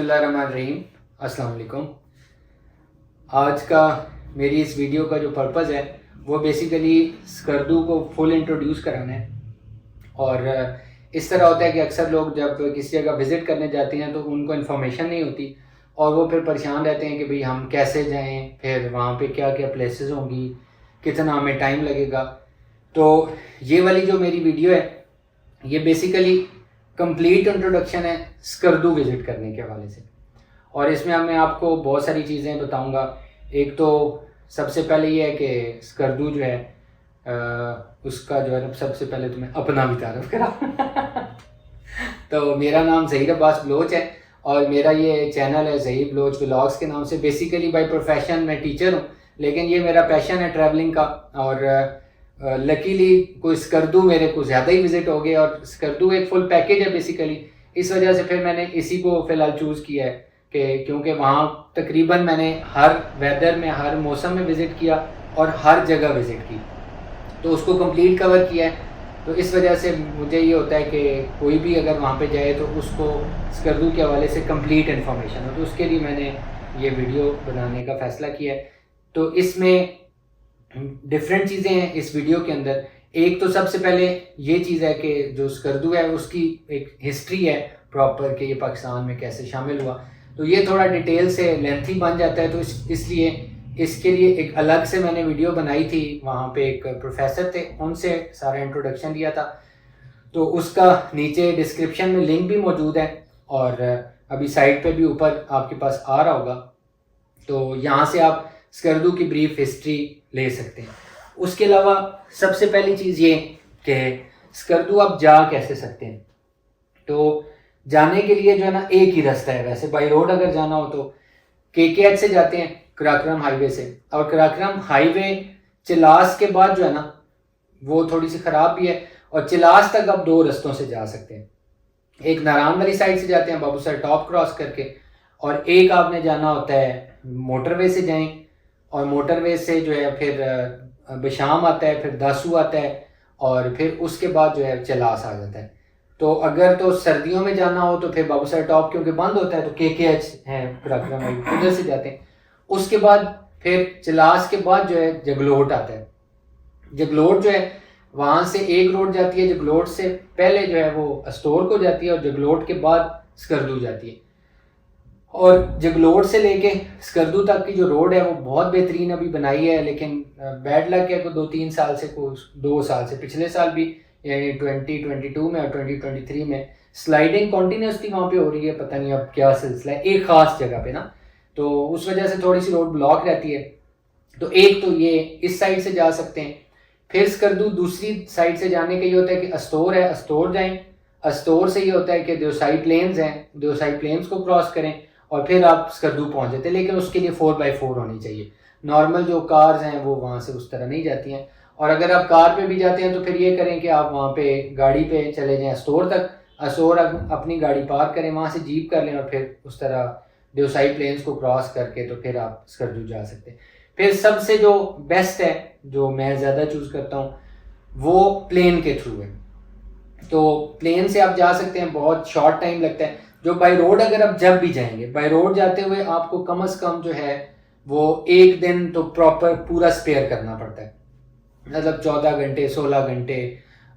बिस्मिल्लाहिर्रहमानिर्रहीम। अस्सलाम वालेकुम। आज का मेरी इस वीडियो का जो पर्पज़ है वो बेसिकली स्कर्दू को फुल इंट्रोड्यूस कराना है। और इस तरह होता है कि अक्सर लोग जब किसी जगह विज़िट करने जाते हैं तो उनको इन्फॉर्मेशन नहीं होती और वो फिर परेशान रहते हैं कि भाई हम कैसे जाएं, फिर वहाँ पे क्या क्या प्लेसेस होंगी, कितना हमें टाइम लगेगा। तो ये वाली जो मेरी वीडियो है ये बेसिकली कंप्लीट इंट्रोडक्शन है स्कर्दू विज़िट करने के हवाले से। और इसमें मैं आपको बहुत सारी चीज़ें बताऊंगा। एक तो सबसे पहले ये है कि स्कर्दू जो है उसका जो है सबसे पहले तो मैं अपना भी तारफ़ करा तो मेरा नाम ज़हीर अब्बास बलोच है और मेरा ये चैनल है ज़हीर बलोच व्लॉग्स के नाम से। बेसिकली बाय प्रोफेशन मैं टीचर हूँ, लेकिन ये मेरा पैशन है ट्रैवलिंग का। और लकीली कोई स्कर्दू मेरे को ज़्यादा ही विज़िट हो गए और स्कर्दू एक फुल पैकेज है बेसिकली। इस वजह से फिर मैंने इसी को फ़िलहाल चूज़ किया है कि क्योंकि वहाँ तकरीबन मैंने हर वेदर में, हर मौसम में विज़िट किया और हर जगह विज़िट की, तो उसको कंप्लीट कवर किया है। तो इस वजह से मुझे ये होता है कि कोई भी अगर वहाँ पे जाए तो उसको स्कर्दू के हवाले से कंप्लीट इन्फॉर्मेशन हो, तो उसके लिए मैंने ये वीडियो बनाने का फ़ैसला किया है। तो इसमें डिफरेंट चीज़ें हैं इस वीडियो के अंदर। एक तो सबसे पहले ये चीज़ है कि जो स्कर्दू है उसकी एक हिस्ट्री है प्रॉपर कि ये पाकिस्तान में कैसे शामिल हुआ। तो ये थोड़ा डिटेल से लेंथी बन जाता है, तो इसलिए इसके लिए एक अलग से मैंने वीडियो बनाई थी। वहाँ पे एक प्रोफेसर थे, उनसे सारा इंट्रोडक्शन दिया था, तो उसका नीचे डिस्क्रिप्शन में लिंक भी मौजूद है और अभी साइट पे भी ऊपर आपके पास आ रहा होगा। तो यहाँ से आप स्कर्दू की ब्रीफ हिस्ट्री ले सकते हैं। उसके अलावा सबसे पहली चीज़ ये कि स्कर्दू आप जा कैसे सकते हैं। तो जाने के लिए जो है ना एक ही रास्ता है। वैसे बाई रोड अगर जाना हो तो KKH से जाते हैं, कराक्रम हाईवे से। और कराक्रम हाईवे चिलास के बाद जो है ना वो थोड़ी सी ख़राब भी है, और चिलास तक आप दो रास्तों से जा सकते हैं। एक नारायण वाली साइड से जाते हैं बाबूसर टॉप क्रॉस करके, और एक आपने जाना होता है मोटरवे से जाएं, और मोटरवे से जो है फिर बिशाम आता है, फिर दासू आता है, और फिर उसके बाद जो है चिलास आ जाता है। तो अगर तो सर्दियों में जाना हो तो फिर बाबूसर टॉप क्योंकि बंद होता है तो KKH है कराक्रम में, उधर से जाते हैं। उसके बाद फिर चिलास के बाद जो है जगलोट आता है। जगलोट जो है वहाँ से एक रोड जाती है, जगलोट से पहले जो है वो अस्टोर को जाती है और जगलोट के बाद स्कर्दू जाती है। और जगलोट से लेके स्कर्दू तक की जो रोड है वो बहुत बेहतरीन अभी बनाई है, लेकिन बैड लक है को 2-3 साल से, को 2 साल से, पिछले साल भी यानी 2022 में और 2023 में स्लाइडिंग कॉन्टीन्यूसली वहाँ पे हो रही है। पता नहीं अब क्या सिलसिला है एक ख़ास जगह पे ना, तो उस वजह से थोड़ी सी रोड ब्लॉक रहती है। तो एक तो ये इस साइड से जा सकते हैं। फिर स्कर्दू दूसरी साइड से जाने का ये होता है कि अस्टोर है, अस्टोर जाएं। अस्टोर से ये होता है कि देवसाई प्लेन्स हैं, देवसाई प्लेन्स को क्रॉस करें और फिर आप स्कर्दू पहुँच जाते हैं। लेकिन उसके लिए 4x4 होनी चाहिए। नॉर्मल जो कार्स हैं वो वहाँ से उस तरह नहीं जाती हैं। और अगर आप कार पे भी जाते हैं तो फिर ये करें कि आप वहाँ पे गाड़ी पे चले जाएं अस्टोर तक, अस्टोर अपनी गाड़ी पार्क करें, वहाँ से जीप कर लें और फिर उस तरह देवसाई प्लेन्स को क्रॉस करके तो फिर आप स्कर्दू जा सकते हैं। फिर सबसे जो बेस्ट है, जो मैं ज़्यादा चूज़ करता हूँ, वो प्लेन के थ्रू है। तो प्लेन से आप जा सकते हैं, बहुत शॉर्ट टाइम लगता है। जो बाई रोड अगर आप जब भी जाएंगे, बाई रोड जाते हुए आपको कम से कम जो है वो एक दिन तो प्रॉपर पूरा स्पेयर करना पड़ता है, मतलब 14 घंटे 16 घंटे।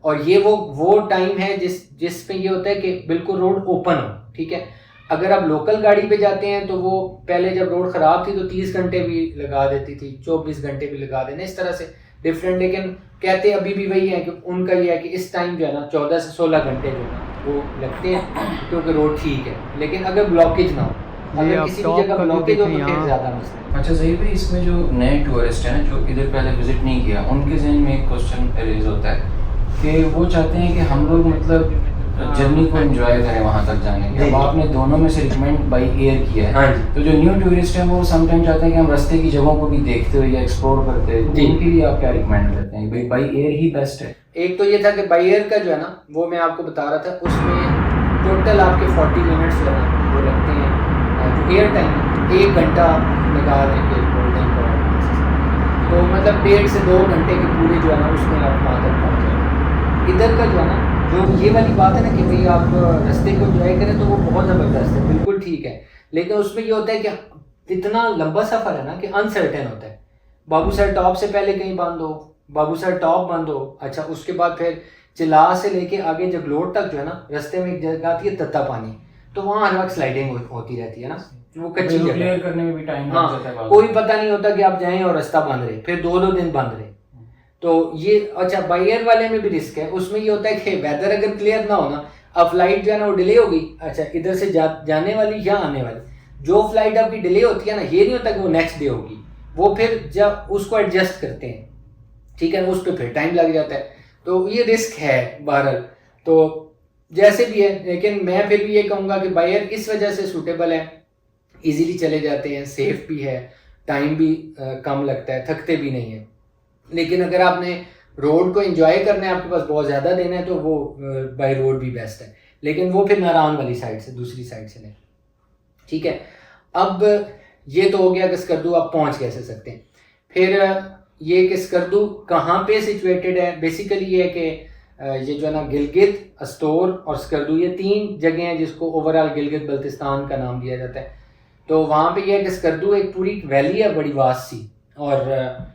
और ये वो टाइम है जिस पे ये होता है कि बिल्कुल रोड ओपन हो, ठीक है। अगर आप लोकल गाड़ी पे जाते हैं तो वो पहले जब रोड ख़राब थी तो 30 घंटे भी लगा देती थी, 24 घंटे भी लगा देना, इस तरह से डिफरेंट। लेकिन कहते अभी भी वही है कि उनका ये है कि इस टाइम जो है ना 14 से 16 घंटे जो है वो लगते हैं क्योंकि रोड ठीक है। लेकिन अगर ब्लॉकेज ना हो, अगर किसी भी जगह ब्लॉकेज हो तो फिर ज़्यादा मसला। अच्छा ज़हीर भाई, इसमें जो नए टूरिस्ट हैं जो इधर पहले विज़िट नहीं किया, उनके जहन में एक क्वेश्चन रेज होता है कि वो चाहते हैं कि हम लोग मतलब जर्नी को एंजॉय करें वहाँ तक जाने के। अब आपने दोनों में से रिकमेंड बाई एयर किया है। हाँ जी। तो जो न्यू टूरिस्ट हैं वो समटाइम चाहते हैं कि हम रास्ते की जगहों को भी देखते हुए या एक्सप्लोर करते हुए, तो उनके लिए आप क्या रिकमेंड करते हैं भाई बाई एयर ही बेस्ट है? एक तो ये था कि बाई एयर का जो है ना वो मैं आपको बता रहा था, उसमें टोटल आपके 40 मिनट्स जो है वो लगते हैं। जो एयर टाइम 1 घंटा लगा देंगे गोल्डन को, तो मतलब 1.5 से 2 घंटे के पूरे जो है ना उसमें आप वहाँ तक पहुँच जाएंगे। इधर का जो है ना जो ये वाली बात है ना कि भाई आप रास्ते को एंजॉय करें तो वो बहुत ज़बरदस्त है, बिल्कुल ठीक है। लेकिन उसमें ये होता है कि इतना लंबा सफ़र है ना कि अनसर्टेन होता है। बाबूसर टॉप से पहले कहीं बंद हो, बाबूसर टॉप बंद हो, अच्छा उसके बाद फिर चिला से लेके आगे जगलोट तक जो है ना, रास्ते में एक जगह आती है तत्ता पानी, तो वहाँ हर वक्त स्लाइडिंग होती रहती है ना, वो कच्ची जगह, क्लियर करने में भी टाइम लग जाता है। हाँ, कोई पता नहीं होता कि आप जाएं और रास्ता बंद रहे, फिर 2-2 दिन बंद रहे। तो ये अच्छा बाई एयर वाले में भी रिस्क है। उसमें ये होता है कि वेदर अगर क्लियर ना हो ना, अब फ्लाइट जो है ना वो डिले होगी, अच्छा इधर से जाने वाली या आने वाली, जो फ्लाइट आपकी डिले होती है ना, ये नहीं होता कि वो नेक्स्ट डे होगी, वो फिर जब उसको एडजस्ट करते हैं, ठीक है, उस पर फिर टाइम लग जाता है। तो ये रिस्क है बहरहाल, तो जैसे भी है, लेकिन मैं फिर भी ये कहूँगा कि बाई एयर इस वजह से सूटेबल है, इजीली चले जाते हैं, सेफ भी है, टाइम भी कम लगता है, थकते भी नहीं है। लेकिन अगर आपने रोड को एंजॉय करना है, आपके पास बहुत ज़्यादा देना है, तो वो बाई रोड भी बेस्ट है, लेकिन वो फिर नारान वाली साइड से, दूसरी साइड से नहीं, ठीक है। अब ये तो हो गया कि स्कर्दू आप पहुंच कैसे सकते हैं। फिर ये कि स्कर्दू कहाँ पे सिचुएटेड है, बेसिकली ये है कि ये जो है ना गिलगित, अस्तोर और स्कर्दू, ये 3 जगह हैं जिसको ओवरऑल गिलगित बल्तिस्तान का नाम दिया जाता है। तो वहाँ पे ये है कि स्कर्दू एक पूरी वैली है बड़ी वास्ट सी, और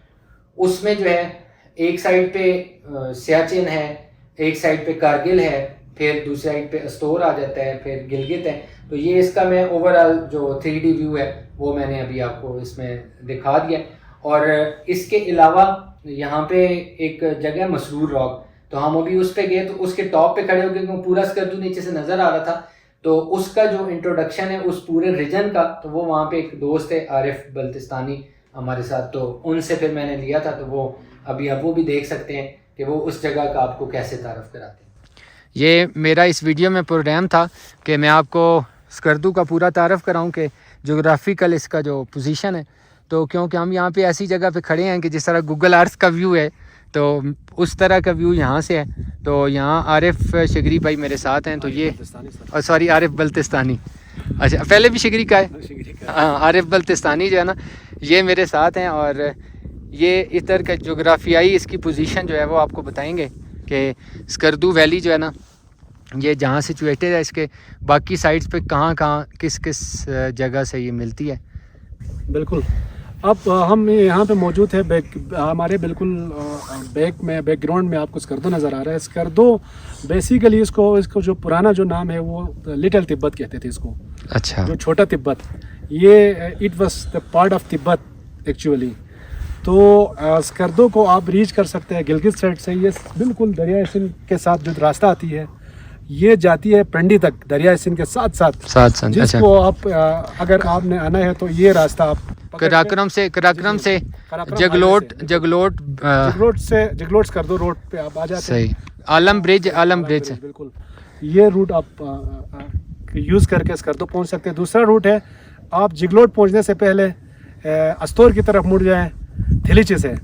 उसमें जो है एक साइड पे सियाचिन है, एक साइड पे कारगिल है, फिर दूसरी साइड पे अस्तोर आ जाता है, फिर गिलगित है। तो ये इसका मैं ओवरऑल जो 3D व्यू है वो मैंने अभी आपको इसमें दिखा दिया। और इसके अलावा यहाँ पे एक जगह है मसरूर रॉक, तो हम अभी उस पे गए, तो उसके टॉप पे खड़े हो गए क्योंकि पूरा स्कर्दू नीचे से नज़र आ रहा था। तो उसका जो इंट्रोडक्शन है उस पूरे रीजन का, तो वो वहाँ पे एक दोस्त है आरिफ बल्तिस्तानी हमारे साथ, तो उनसे फिर मैंने लिया था। तो वो अभी आप वो भी देख सकते हैं कि वो उस जगह का आपको कैसे तारफ़ कराते हैं। ये मेरा इस वीडियो में प्रोग्राम था कि मैं आपको स्कर्दू का पूरा तारफ़ कराऊं कि जोग्राफिकल इसका जो पोजीशन है। तो क्योंकि हम यहाँ पे ऐसी जगह पे खड़े हैं कि जिस तरह गूगल अर्थ का व्यू है, तो उस तरह का व्यू यहाँ से है। तो यहाँ आरिफ शिगरी भाई मेरे साथ हैं, तो ये सॉरी आरिफ बल्तिस्तानी, अच्छा पहले भी शिगरी का है, हाँ आरिफ बल्तिस्तानी जो है ना, ये मेरे साथ हैं। और ये इधर का जोग्राफियाई इसकी पोजीशन जो है वो आपको बताएंगे कि स्कर्दू वैली जो है ना, ये जहाँ सिचुएटेड है, इसके बाकी साइड्स पे कहाँ कहाँ किस किस जगह से ये मिलती है। बिल्कुल, अब हम यहाँ पे मौजूद है हमारे बिल्कुल बैकग्राउंड में आपको स्कर्दो नज़र आ रहा है। स्कर्दो बेसिकली इसको जो पुराना जो नाम है वो लिटिल तिब्बत कहते थे इसको, अच्छा, जो छोटा तिब्बत, ये it was the part of Tibet actually. तो स्कर्दो को आप रीच कर सकते हैं गिलगित साइड से। ये बिल्कुल दरिया सिंध के साथ जो रास्ता आती है, ये जाती है पिंडी तक दरिया सिंध के साथ साथ, जिसको आप अगर आपने आना है तो ये रास्ता आप कराक्रम से जगलोट स्कर्दो रोड पे आप आ जाते हैं। आलम ब्रिज बिल्कुल, ये रूट आप यूज़ करके स्कर्दो पहुंच सकते हैं। दूसरा रूट है, आप जगलोट पहुंचने से पहले अस्तोर की तरफ मुड़ जाएं थिलिची से,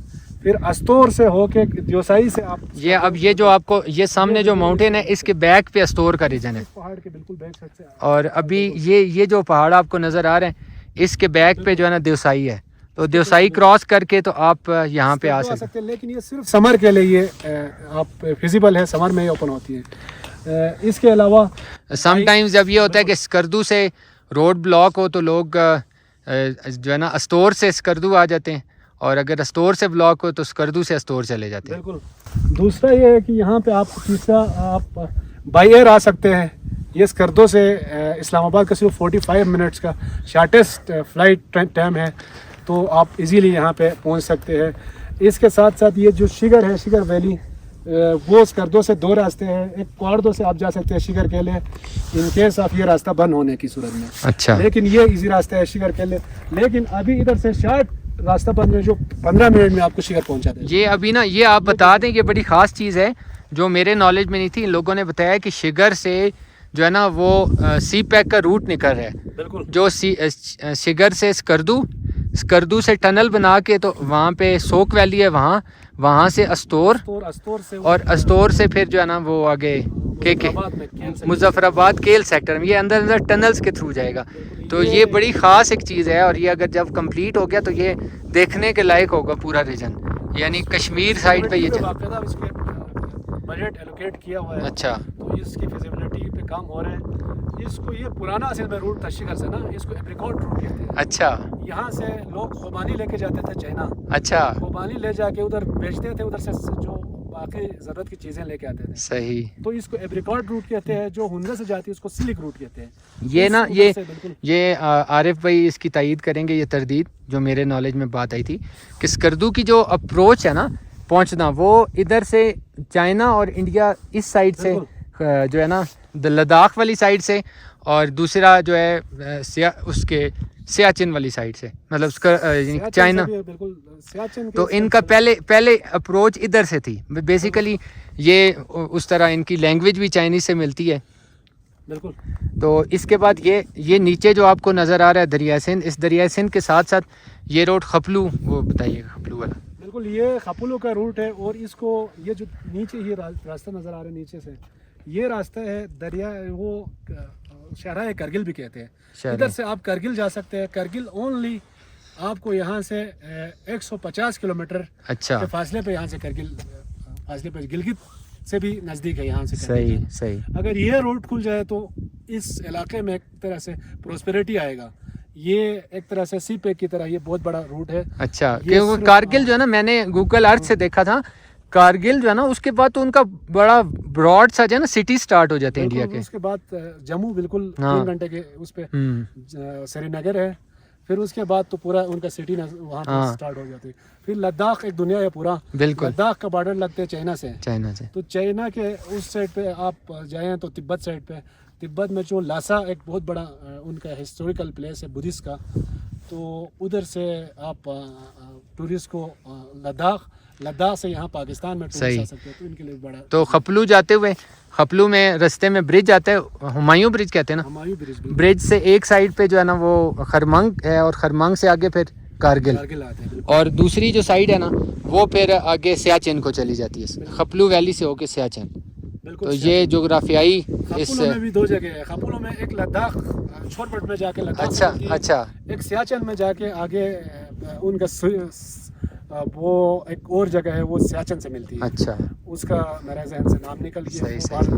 फिर अस्तोर से होके दियोसाई से आप ये जो आपको ये सामने जो माउंटेन है, इसके बैक पे अस्तोर का रीजन है, पहाड़ के बिल्कुल बैक साइड से। और अभी ये जो पहाड़ आपको नज़र आ रहे हैं, इसके बैक पे जो है ना दियोसाई है। तो दियोसाई क्रॉस करके तो आप यहाँ पे आ सकते हैं। लेकिन ये सिर्फ समर के लिए ये आप फिजिबल है, समर में ही ओपन होती है। इसके अलावा समटाइम्स जब ये होता है कि स्कर्दू से रोड ब्लॉक हो, तो लोग जो है ना अस्तोर से स्कर्दू आ जाते हैं, और अगर अस्तोर से ब्लॉक हो तो स्कर्दू से अस्तोर चले जाते हैं। बिल्कुल। दूसरा ये है कि यहाँ पे आप तीसरा आप बाई एयर आ सकते हैं। ये स्कर्दो से इस्लामाबाद का सिर्फ 45 मिनट्स का शॉर्टेस्ट फ्लाइट टाइम है, तो आप इजीली यहाँ पे पहुँच सकते हैं। इसके साथ साथ ये जो शिगर है, शिगर वैली, वो स्कर्दो से 2 रास्ते हैं। एक क्वार्डो से आप जा सकते हैं शिगर के लिए, इन केस आप ये रास्ता बंद होने की सूरत में। अच्छा, लेकिन ये इजी रास्ता है शिगर के लिए। लेकिन अभी इधर से शार्ट रास्ता बंद है जो 15 मिनट में आपको शिगर पहुंचा देगा। ये अभी ना, ये आप बता दें, ये बड़ी ख़ास चीज़ है जो मेरे नॉलेज में नहीं थी। इन लोगों ने बताया कि शिगर से जो है ना वो सी पैक का रूट निकल रहा है। बिल्कुल, जो शिगर से स्कर्दू से टनल बना के, तो वहाँ पे सोक वैली है, वहाँ से अस्तोर से और अस्तोर से फिर जो है ना वो आगे के मुजफ्फराबाद केल सेक्टर में, ये अंदर टनल्स के थ्रू जाएगा। तो ये बड़ी ख़ास एक चीज़ है, और ये अगर जब कंप्लीट हो गया तो ये देखने के लायक होगा पूरा रीजन, यानी कश्मीर साइड पे ये बजट एलोकेट किया हुआ है। अच्छा तो इसकी फिजिबिलिटी पे काम हो रहा है। इसको ये पुराना असल में रूट तश्शीकर से ना, इसको एप्रिकॉट रूट कहते हैं। अच्छा यहाँ से लोग खुबानी लेके जाते थे चाइना, अच्छा खुबानी ले जाके उधर बेचते थे, उधर से जो बाकी ज़रूरत की चीज़ें लेके आते थे। सही। तो इसको एप्रिकॉट रूट कहते हैं। जो हुंडा से जाती है उसको सिलिक रूट कहते हैं। ये ना उधर ये से बिल्कुल ये आरिफ भाई इसकी तायीद करेंगे, ये तरदीद जो मेरे नॉलेज में बात आई थी कि स्कर्दू की जो अप्रोच है ना पहुंचना, वो इधर से चाइना और इंडिया इस साइड से जो है ना लद्दाख वाली साइड से, और दूसरा जो है उसके सियाचिन वाली साइड से, मतलब उसका चाइना। बिल्कुल सियाचिन के तो इनका पहले अप्रोच इधर से थी बेसिकली। ये उस तरह इनकी लैंग्वेज भी चाइनीज से मिलती है। बिल्कुल। तो इसके बाद ये नीचे जो आपको नज़र आ रहा है दरिया सिंध, इस दरिया सिंध के साथ साथ ये रोड खपलू, वो बताइएगा खपलू वाला। बिल्कुल, ये खपलू का रूट है। और इसको ये जो नीचे ही रास्ता नज़र आ रहा है नीचे से, ये रास्ता है दरिया, वो शहरा करगिल भी कहते हैं। इधर से आप करगिल जा सकते हैं। करगिल ओनली आपको यहाँ से 150 किलोमीटर अच्छा के फासले पे, यहाँ से करगिल फासले पे, गिलगित से भी नज़दीक है यहाँ से। सही सही। अगर ये रोड खुल जाए तो इस इलाके में एक तरह से प्रोस्पेरिटी आएगा। ये एक तरह से सी पैक की तरह ये बहुत बड़ा रूट है। अच्छा, क्योंकि कारगिल जो है ना, मैंने गूगल अर्थ से देखा था, कारगिल जो है ना उसके बाद तो उनका बड़ा ब्रॉड सा जो है ना सिटी स्टार्ट हो जाते हैं इंडिया के। उसके बाद जम्मू बिल्कुल 3 घंटे के उस पे, श्रीनगर है, फिर उसके बाद तो पूरा उनका सिटी वहाँ पे स्टार्ट हो जाती है। फिर लद्दाख एक दुनिया है पूरा। बिल्कुल। लद्दाख का बॉर्डर लगते हैं चाइना से। तो चाइना के उस साइड पे आप जाएं तो तिब्बत साइड पे, तिब्बत में जो लासा एक बहुत बड़ा उनका हिस्टोरिकल प्लेस है बुद्धिस्ट का, तो उधर से आप टूरिस्ट को लद्दाख से यहाँ पाकिस्तान में टूरिस्ट आ सकते हैं। तो इनके लिए बड़ा। तो खपलू जाते हुए, खपलू में रास्ते में ब्रिज आता है, हुमायूं ब्रिज कहते हैं ना, हुमायूं ब्रिज से एक साइड पे जो है ना वो खरमंग है, और खरमंग से आगे फिर कारगिल आते हैं। और दूसरी जो साइड है ना वो फिर आगे सियाचिन को चली जाती है, खपलू वैली से होके सियाचिन। तो ये जोग्राफियाई इस में भी 2 जगह है। खपलू में एक लद्दाख छोरपट में जाके लद्दाख, अच्छा, एक सियाचिन में जाके आगे उनका वो एक और जगह है, वो सियाचिन से मिलती है। अच्छा, उसका मेरे जहन से नाम निकल गया। सही।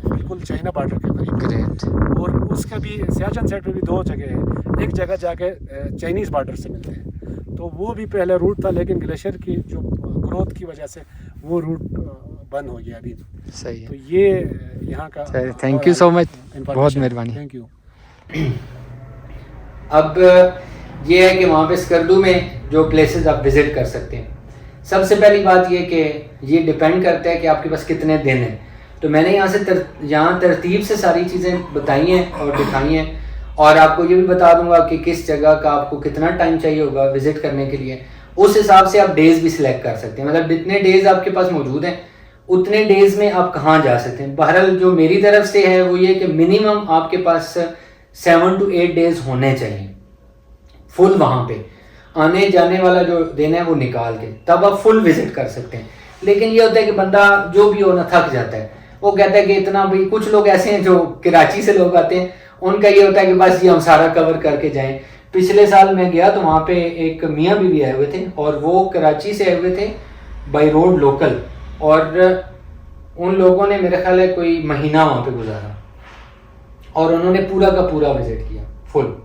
बिल्कुल चाइना बॉर्डर के करीब। ग्रेट। और उसका भी सियाचिन साइड पे भी 2 जगह है। एक जगह जाके चाइनीज़ बॉर्डर से मिलते हैं, तो वो भी पहले रूट था, लेकिन ग्लेशियर की जो ग्रोथ की वजह से वो रूट बंद हो गया अभी। सही है। तो ये यहाँ का। थैंक यू सो मच, बहुत मेहरबानी। Thank you. अब ये है कि वहाँ पे स्कर्दू में जो प्लेसेस आप विज़िट कर सकते हैं, सबसे पहली बात ये कि ये डिपेंड करता है कि आपके पास कितने दिन हैं। तो मैंने यहाँ से यहाँ तरतीब से सारी चीज़ें बताई हैं और दिखाई हैं, और आपको ये भी बता दूंगा कि किस जगह का आपको कितना टाइम चाहिए होगा विज़िट करने के लिए। उस हिसाब से आप डेज़ भी सिलेक्ट कर सकते हैं, मतलब जितने डेज़ आपके पास मौजूद हैं उतने डेज़ में आप कहाँ जा सकते हैं। बहरहाल जो मेरी तरफ से है वो ये कि मिनिमम आपके पास 7 to 8 डेज़ होने चाहिए फुल, वहाँ पे आने जाने वाला जो दिन है वो निकाल के तब आप फुल विजिट कर सकते हैं। लेकिन ये होता है कि बंदा जो भी हो ना थक जाता है, वो कहता है कि इतना भी। कुछ लोग ऐसे हैं जो कराची से लोग आते हैं, उनका ये होता है कि बस ये हम सारा कवर करके जाएं। पिछले साल मैं गया तो वहाँ पे एक मियाँ बीवी आए हुए थे, और वो कराची से आए हुए थे बाई रोड लोकल, और उन लोगों ने मेरे ख्याल है कोई महीना वहाँ पे गुजारा, और उन्होंने पूरा का पूरा विजिट किया फुल।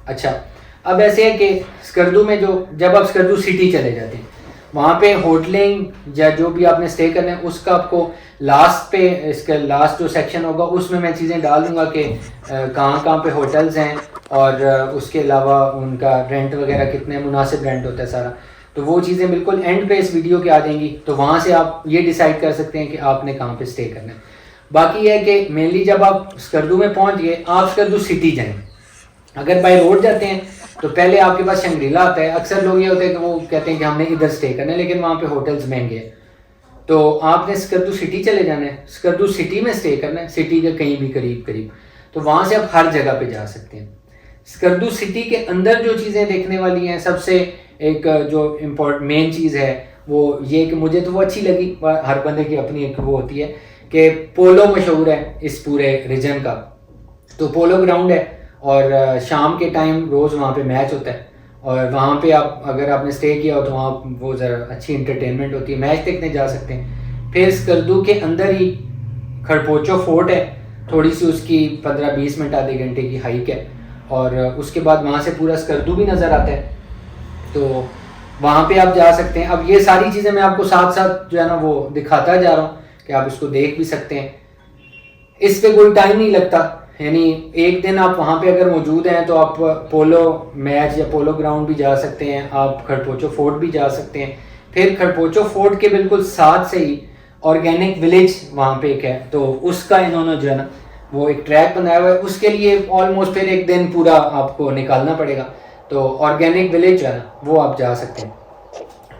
अच्छा, अब ऐसे है कि स्कर्दू में जब आप स्कर्दू सिटी चले जाते हैं, वहाँ पे होटलिंग या जो भी आपने स्टे करना है उसका आपको लास्ट पे, इसका लास्ट जो सेक्शन होगा उसमें मैं चीज़ें डाल दूँगा कि कहाँ पे होटल्स हैं, और उसके अलावा उनका रेंट वगैरह कितने मुनासिब रेंट होता है सारा। तो वो चीज़ें बिल्कुल एंड पे इस वीडियो के आ जाएंगी, तो वहाँ से आप ये डिसाइड कर सकते हैं कि आपने कहाँ पे स्टे करना है। बाकी ये है कि मेनली जब आप स्कर्दू में पहुँच गए, आप स्कर्दू सिटी जाएँ। अगर बाई रोड जाते हैं तो पहले आपके पास शंग्रीला आता है। अक्सर लोग ये होते हैं कि वो कहते हैं कि हमने इधर स्टे करना है, लेकिन वहाँ पे होटल्स महंगे हैं, तो आपने स्कर्दू सिटी चले जाना है, स्कर्दू सिटी में स्टे करना है, सिटी के कहीं भी करीब। तो वहाँ से आप हर जगह पे जा सकते हैं। स्कर्दू सिटी के अंदर जो चीज़ें देखने वाली हैं, सबसे एक जो मेन चीज़ है वो ये कि मुझे तो वो अच्छी लगी, हर बंदे की अपनी एक वो होती है कि पोलो मशहूर है इस पूरे रीजन का। तो पोलो ग्राउंड है, और शाम के टाइम रोज़ वहाँ पे मैच होता है, और वहाँ पे आप अगर आपने स्टे किया हो तो वहाँ वो ज़रा अच्छी इंटरटेनमेंट होती है, मैच देखने जा सकते हैं। फिर स्कर्दू के अंदर ही खड़पोचो फोर्ट है, थोड़ी सी उसकी 15-20 मिनट आधे घंटे की हाइक है, और उसके बाद वहाँ से पूरा स्कर्दू भी नज़र आता है, तो वहाँ पे आप जा सकते हैं। अब ये सारी चीज़ें मैं आपको साथ साथ जो है ना वो दिखाता जा रहा हूँ कि आप इसको देख भी सकते हैं। इस पे कोई टाइम नहीं लगता, यानी एक दिन आप वहाँ पे अगर मौजूद हैं तो आप पोलो मैच या पोलो ग्राउंड भी जा सकते हैं, आप खड़पोचो फोर्ट भी जा सकते हैं। फिर खड़पोचो फोर्ट के बिल्कुल साथ से ही ऑर्गेनिक विलेज वहाँ पे एक है, तो उसका इन्होंने जो है ना वो एक ट्रैक बनाया हुआ है, उसके लिए ऑलमोस्ट फिर एक दिन पूरा आपको निकालना पड़ेगा। तो ऑर्गेनिक विलेज जो है ना वो आप जा सकते हैं।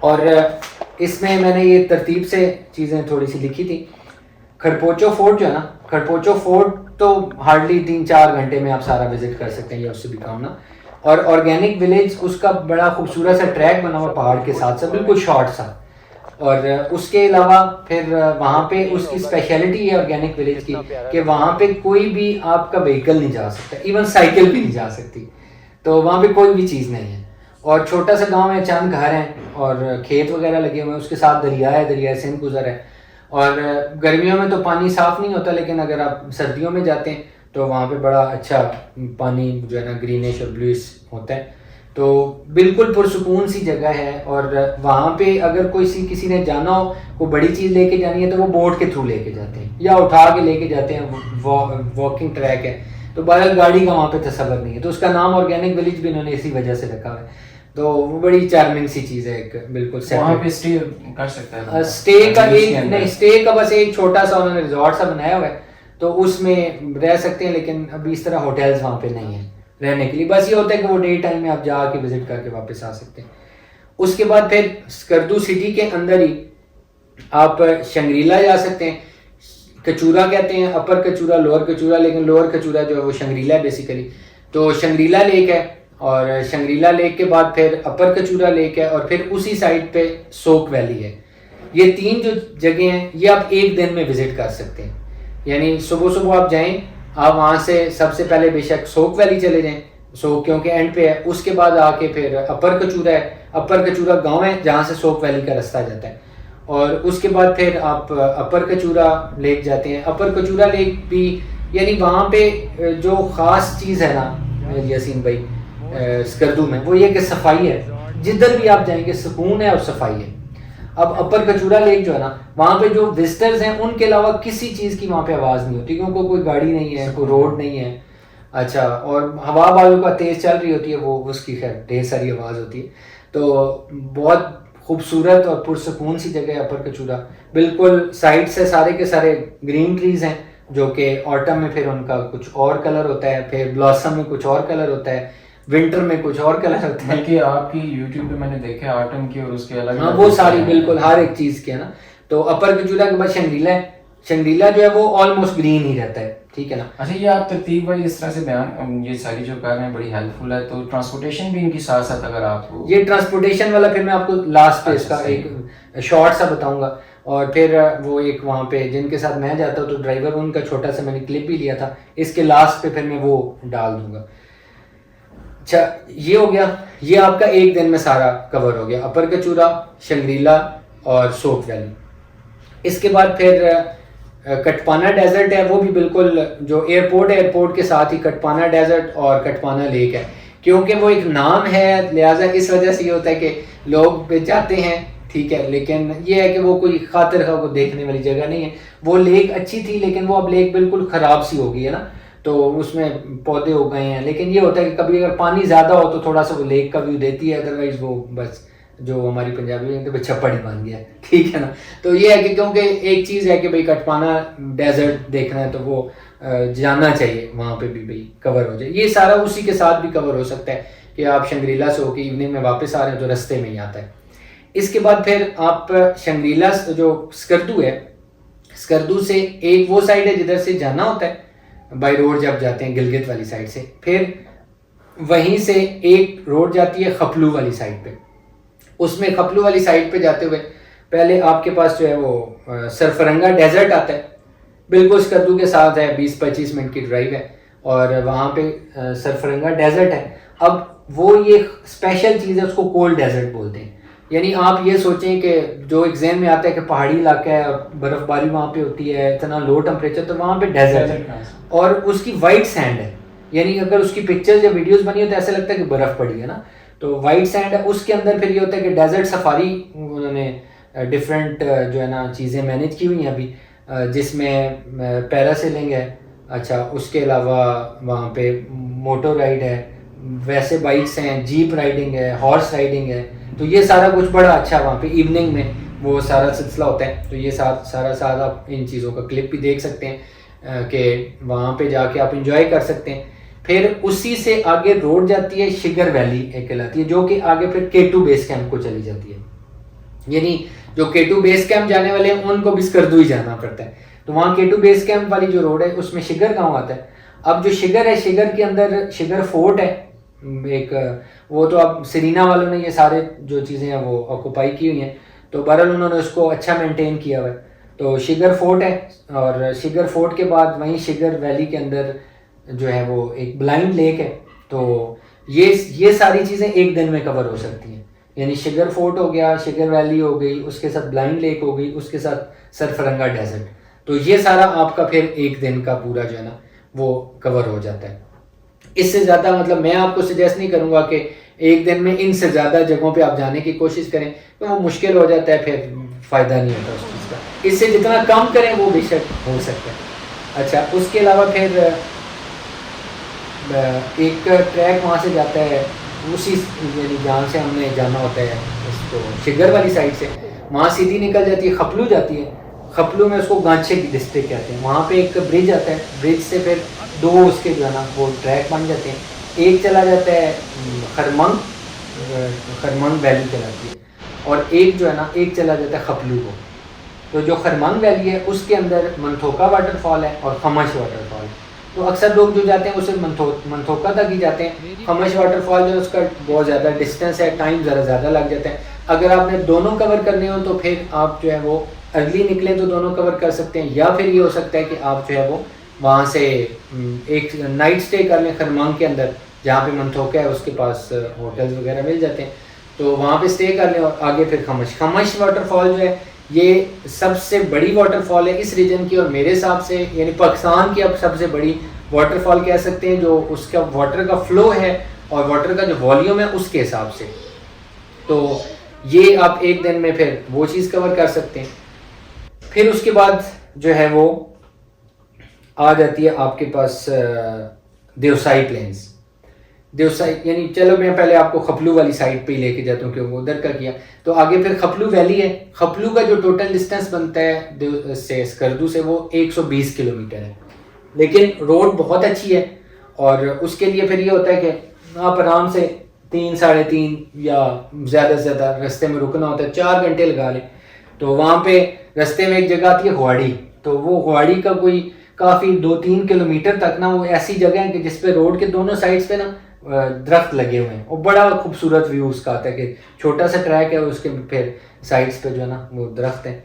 और इसमें मैंने ये तरतीब से चीज़ें थोड़ी सी लिखी थी। खड़पोचो फोर्ट जो है ना, खड़पोचो फोर्ट तो हार्डली 3-4 घंटे में आप सारा विजिट कर सकते हैं या उससे भी कम ना। और ऑर्गेनिक विलेज उसका बड़ा खूबसूरत सा ट्रैक बना हुआ पहाड़ के साथ साथ, बिल्कुल शॉर्ट सा। और उसके अलावा फिर वहाँ पे उसकी स्पेशलिटी है ऑर्गेनिक विलेज की कि वहाँ पे कोई भी आपका व्हीकल नहीं जा सकता, इवन साइकिल भी नहीं जा सकती, तो वहाँ पे कोई भी चीज़ नहीं है। और छोटा सा गांव है, चंद घर हैं और खेत वगैरह लगे हुए हैं, उसके साथ दरिया है, दरिया सिंध गुजर है। और गर्मियों में तो पानी साफ़ नहीं होता, लेकिन अगर आप सर्दियों में जाते हैं तो वहाँ पे बड़ा अच्छा पानी जो है ना ग्रीनिश और ब्लूइश होता है, तो बिल्कुल पुरसुकून सी जगह है। और वहाँ पे अगर किसी ने जाना हो, कोई बड़ी चीज़ लेके जानी है तो वो बोट के थ्रू लेके जाते हैं या उठा के लेके जाते हैं, वॉकिंग ट्रैक है, तो बगैर गाड़ी का वहाँ पे तसव्वुर नहीं है। तो उसका नाम ऑर्गेनिक विलेज भी इन्होंने इसी वजह से रखा है, तो वो बड़ी चार्मिंग सी चीज़ है एक, बिल्कुल वहाँ पे स्टे कर सकता है। स्टे का एक नहीं, स्टे का बस एक छोटा सा उन्होंने रिजॉर्ट सा बनाया हुआ है, तो उसमें रह सकते हैं, लेकिन अभी इस तरह होटल्स वहाँ पे नहीं है रहने के लिए। बस ये होता है कि वो डे टाइम में आप जाके विजिट करके वापस आ सकते हैं। उसके बाद फिर स्कर्दू सिटी के अंदर ही आप शंग्रीला जा सकते हैं। कचूरा कहते हैं, अपर कचूरा, लोअर कचूरा, लेकिन लोअर कचूरा जो है वो शंग्रीला है बेसिकली। तो शंग्रीला लेक है, और शंग्रीला लेक के बाद फिर अपर कचूरा लेक है, और फिर उसी साइड पे सोक वैली है। ये 3 जो जगह हैं ये आप एक दिन में विजिट कर सकते हैं। यानी सुबह सुबह आप जाएं, आप वहाँ से सबसे पहले बेशक सोक वैली चले जाएं, सोक क्योंकि एंड पे है, उसके बाद आके फिर अपर कचूरा है, अपर कचूरा गांव है जहाँ से सोक वैली का रास्ता जाता है, और उसके बाद फिर आप अपर कचूरा लेक जाते हैं। अपर कचूरा लेक भी यानी वहाँ पे जो ख़ास चीज़ है ना यासीन भाई स्कर्दू में, वो ये कि सफाई है, जिधर भी आप जाएंगे सुकून है और सफाई है। अब अपर कचूरा लेक जो है ना, वहाँ पे जो विजिटर्स हैं उनके अलावा किसी चीज़ की वहाँ पे आवाज़ नहीं होती, क्योंकि कोई गाड़ी नहीं है, कोई रोड नहीं है। अच्छा, और हवा बाजू का तेज़ चल रही होती है, वो उसकी खैर ढेर सारी आवाज़ होती है। तो बहुत खूबसूरत और पुरसुकून सी जगह है अपर कचूरा। बिल्कुल साइड से सारे के सारे ग्रीन ट्रीज़ हैं, जो कि ऑटम में फिर उनका कुछ और कलर होता है, फिर ब्लॉसम में कुछ और कलर होता है, विंटर में कुछ और कलर होता है। बल्कि आपकी यूट्यूब पे मैंने देखा है ऑटम की और उसके अलग, हाँ वो सारी बिल्कुल हर एक चीज़ की है ना। तो अपर कचूरा के बाद शंग्रीला है, शंग्रीला जो है वो ऑलमोस्ट ग्रीन ही रहता है, ठीक है ना। अच्छा, ये आप तरतीब भाई इस तरह से बयान, ये सारी जो कर रहे हैं बड़ी हेल्पफुल है। तो ट्रांसपोर्टेशन भी इनकी साथ साथ अगर आपको, ये ट्रांसपोर्टेशन वाला फिर मैं आपको लास्ट पे इसका एक शॉर्ट सा बताऊंगा, और फिर वो एक वहाँ पे जिनके साथ मैं जाता हूँ तो ड्राइवर उनका छोटा सा मैंने क्लिप भी लिया था, इसके लास्ट पे फिर मैं वो डाल दूंगा। अच्छा, ये हो गया, ये आपका एक दिन में सारा कवर हो गया, अपर कचूरा, शंग्रीला और सोक वैली। इसके बाद फिर कटपाना डेजर्ट है, वो भी बिल्कुल जो एयरपोर्ट है, एयरपोर्ट के साथ ही कटपाना डेजर्ट और कटपाना लेक है। क्योंकि वो एक नाम है, लिहाजा इस वजह से ये होता है कि लोग जाते हैं, ठीक है, लेकिन ये है कि वो कोई खातिर खा को देखने वाली जगह नहीं है। वो लेक अच्छी थी, लेकिन वो अब लेक बिल्कुल ख़राब सी हो गई है ना, तो उसमें पौधे हो गए हैं। लेकिन ये होता है कि कभी अगर पानी ज़्यादा हो तो थोड़ा सा वो लेक का व्यू देती है, अदरवाइज़ वो बस जो हमारी पंजाबी में तो छप्पड़ ही बन गया है, ठीक है ना। तो ये है कि क्योंकि एक चीज़ है कि भाई कटपाना डेजर्ट देखना है तो वो जाना चाहिए, वहाँ पे भी भाई कवर हो जाए। ये सारा उसी के साथ भी कवर हो सकता है कि आप शंग्रीला से होकर इवनिंग में वापस आ रहे हैं तो रास्ते में ही आता है। इसके बाद फिर आप शंग्रीला जो स्कर्दू है, स्कर्दू से एक वो साइड है जिधर से जाना होता है बाई रोड जब जाते हैं गिलगित वाली साइड से, फिर वहीं से एक रोड जाती है खपलू वाली साइड पे। उसमें खपलू वाली साइड पे जाते हुए पहले आपके पास जो है वो सरफरंगा डेजर्ट आता है, बिल्कुल स्कर्दू के साथ है, 20-25 मिनट की ड्राइव है, और वहाँ पे सरफरंगा डेजर्ट है। अब वो ये स्पेशल चीज़ है, उसको कोल्ड डेजर्ट बोलते हैं। यानी आप ये सोचें कि जो एग्जाम में आता है कि पहाड़ी इलाका है और बर्फ़बारी वहाँ पे होती है, इतना लो टेम्परेचर, तो वहाँ पे डेजर्ट है और उसकी वाइट सैंड है। यानी अगर उसकी पिक्चर्स या वीडियोस बनी हो तो ऐसा लगता है कि बर्फ़ पड़ी है ना, तो वाइट सैंड है। उसके अंदर फिर ये होता है कि डेजर्ट सफारी उन्होंने डिफरेंट जो है ना चीज़ें मैनेज की हुई हैं अभी, जिसमें पैरासेलिंग है, अच्छा उसके अलावा वहाँ पे मोटर राइड है, वैसे बाइक्स हैं, जीप राइडिंग है, हॉर्स राइडिंग है। तो ये सारा कुछ बड़ा अच्छा वहाँ पे इवनिंग में वो सारा सिलसिला होता है। तो ये सारा आप इन चीज़ों का क्लिप भी देख सकते हैं कि वहाँ पे जाके आप इंजॉय कर सकते हैं। फिर उसी से आगे रोड जाती है शिगर वैली एक कहलाती है, जो कि आगे फिर K2 बेस कैंप को चली जाती है। यानी जो K2 बेस कैंप जाने वाले हैं उनको भी स्कर्दू ही जाना पड़ता है। तो वहाँ K2 बेस कैंप वाली जो रोड है उसमें शिगर गाँव आता है। अब जो शिगर है, शिगर के अंदर शिगर फोर्ट है एक, वो तो अब सरीना वालों ने ये सारे जो चीज़ें हैं वो ऑक्यूपाई की हुई हैं, तो बहरहाल उन्होंने उसको अच्छा मेंटेन किया हुआ है। तो शिगर फोर्ट है और शिगर फोर्ट के बाद वहीं शिगर वैली के अंदर जो है वो एक ब्लाइंड लेक है। तो ये सारी चीज़ें एक दिन में कवर हो सकती हैं। यानी शिगर फोर्ट हो गया, शिगर वैली हो गई, उसके साथ ब्लाइंड लेक हो गई, उसके साथ सरफरंगा डेजर्ट, तो ये सारा आपका फिर एक दिन का पूरा जो है ना वो कवर हो जाता है। इससे ज़्यादा मतलब मैं आपको सजेस्ट नहीं करूँगा कि एक दिन में इनसे ज़्यादा जगहों पे आप जाने की कोशिश करें, तो वो मुश्किल हो जाता है, फिर फ़ायदा नहीं होता उस चीज़ का। इससे जितना कम करें वो बेशक हो सकता है। अच्छा, उसके अलावा फिर एक ट्रैक वहाँ से जाता है उसी यानी जहाँ से हमने जाना होता है उसको शिगर वाली साइड से, वहाँ सीधी निकल जाती है, खपलू जाती है। खपलू में उसको गांचे की डिस्ट्रिक्ट कहते हैं। वहाँ पे एक ब्रिज आता है, ब्रिज से फिर दो उसके जो है ना वो ट्रैक बन जाते हैं। एक चला जाता है खरमंग वैली कहलाती है, और एक जो है ना एक चला जाता है खपलू को। तो जो खरमंग वैली है उसके अंदर मंथोका वाटरफॉल है और खमश वाटरफॉल है। तो अक्सर लोग जो जाते हैं वो सिर्फ मंथोका तक ही जाते हैं। खमश वाटरफॉल जो है उसका बहुत ज़्यादा डिस्टेंस है, टाइम ज़्यादा लग जाता है। अगर आपने दोनों कवर करने हो तो फिर आप जो है वो अर्ली निकलें तो दोनों कवर कर सकते हैं, या फिर ये हो सकता है कि आप जो है वो वहाँ से एक नाइट स्टे कर लें खरमांग के अंदर, जहाँ पे मंथोका है उसके पास होटल्स वगैरह मिल जाते हैं, तो वहाँ पे स्टे कर लें और आगे फिर खमश वाटरफॉल जो है ये सबसे बड़ी वाटरफॉल है इस रीजन की, और मेरे हिसाब से यानी पाकिस्तान की अब सबसे बड़ी वाटरफॉल कह सकते हैं, जो उसका वाटर का फ्लो है और वाटर का जो वॉल्यूम है उसके हिसाब से। तो ये आप एक दिन में फिर वो चीज़ कवर कर सकते हैं। फिर उसके बाद जो है वो आ जाती है आपके पास देवसाई प्लेन्स। देवसाई यानी चलो मैं पहले आपको खपलू वाली साइड पे ही लेके जाता हूँ क्योंकि उधर का किया, तो आगे फिर खपलू वैली है। खपलू का जो टोटल डिस्टेंस बनता है से स्कर्दू से वो 120 किलोमीटर है, लेकिन रोड बहुत अच्छी है। और उसके लिए फिर ये होता है कि आप आराम से 3 साढ़े 3 या ज़्यादा से ज़्यादा रास्ते में रुकना होता है, 4 घंटे लगा लें। तो वहाँ पे रास्ते में एक जगह आती है गुआड़ी, तो वो गुआड़ी का कोई काफ़ी 2-3 किलोमीटर तक ना वो ऐसी जगह है कि जिसपे रोड के दोनों साइड्स पे ना दरख्त लगे हुए हैं, और बड़ा खूबसूरत व्यू उसका आता है कि छोटा सा ट्रैक है उसके फिर साइड्स पे जो है ना वो दरख्त हैं।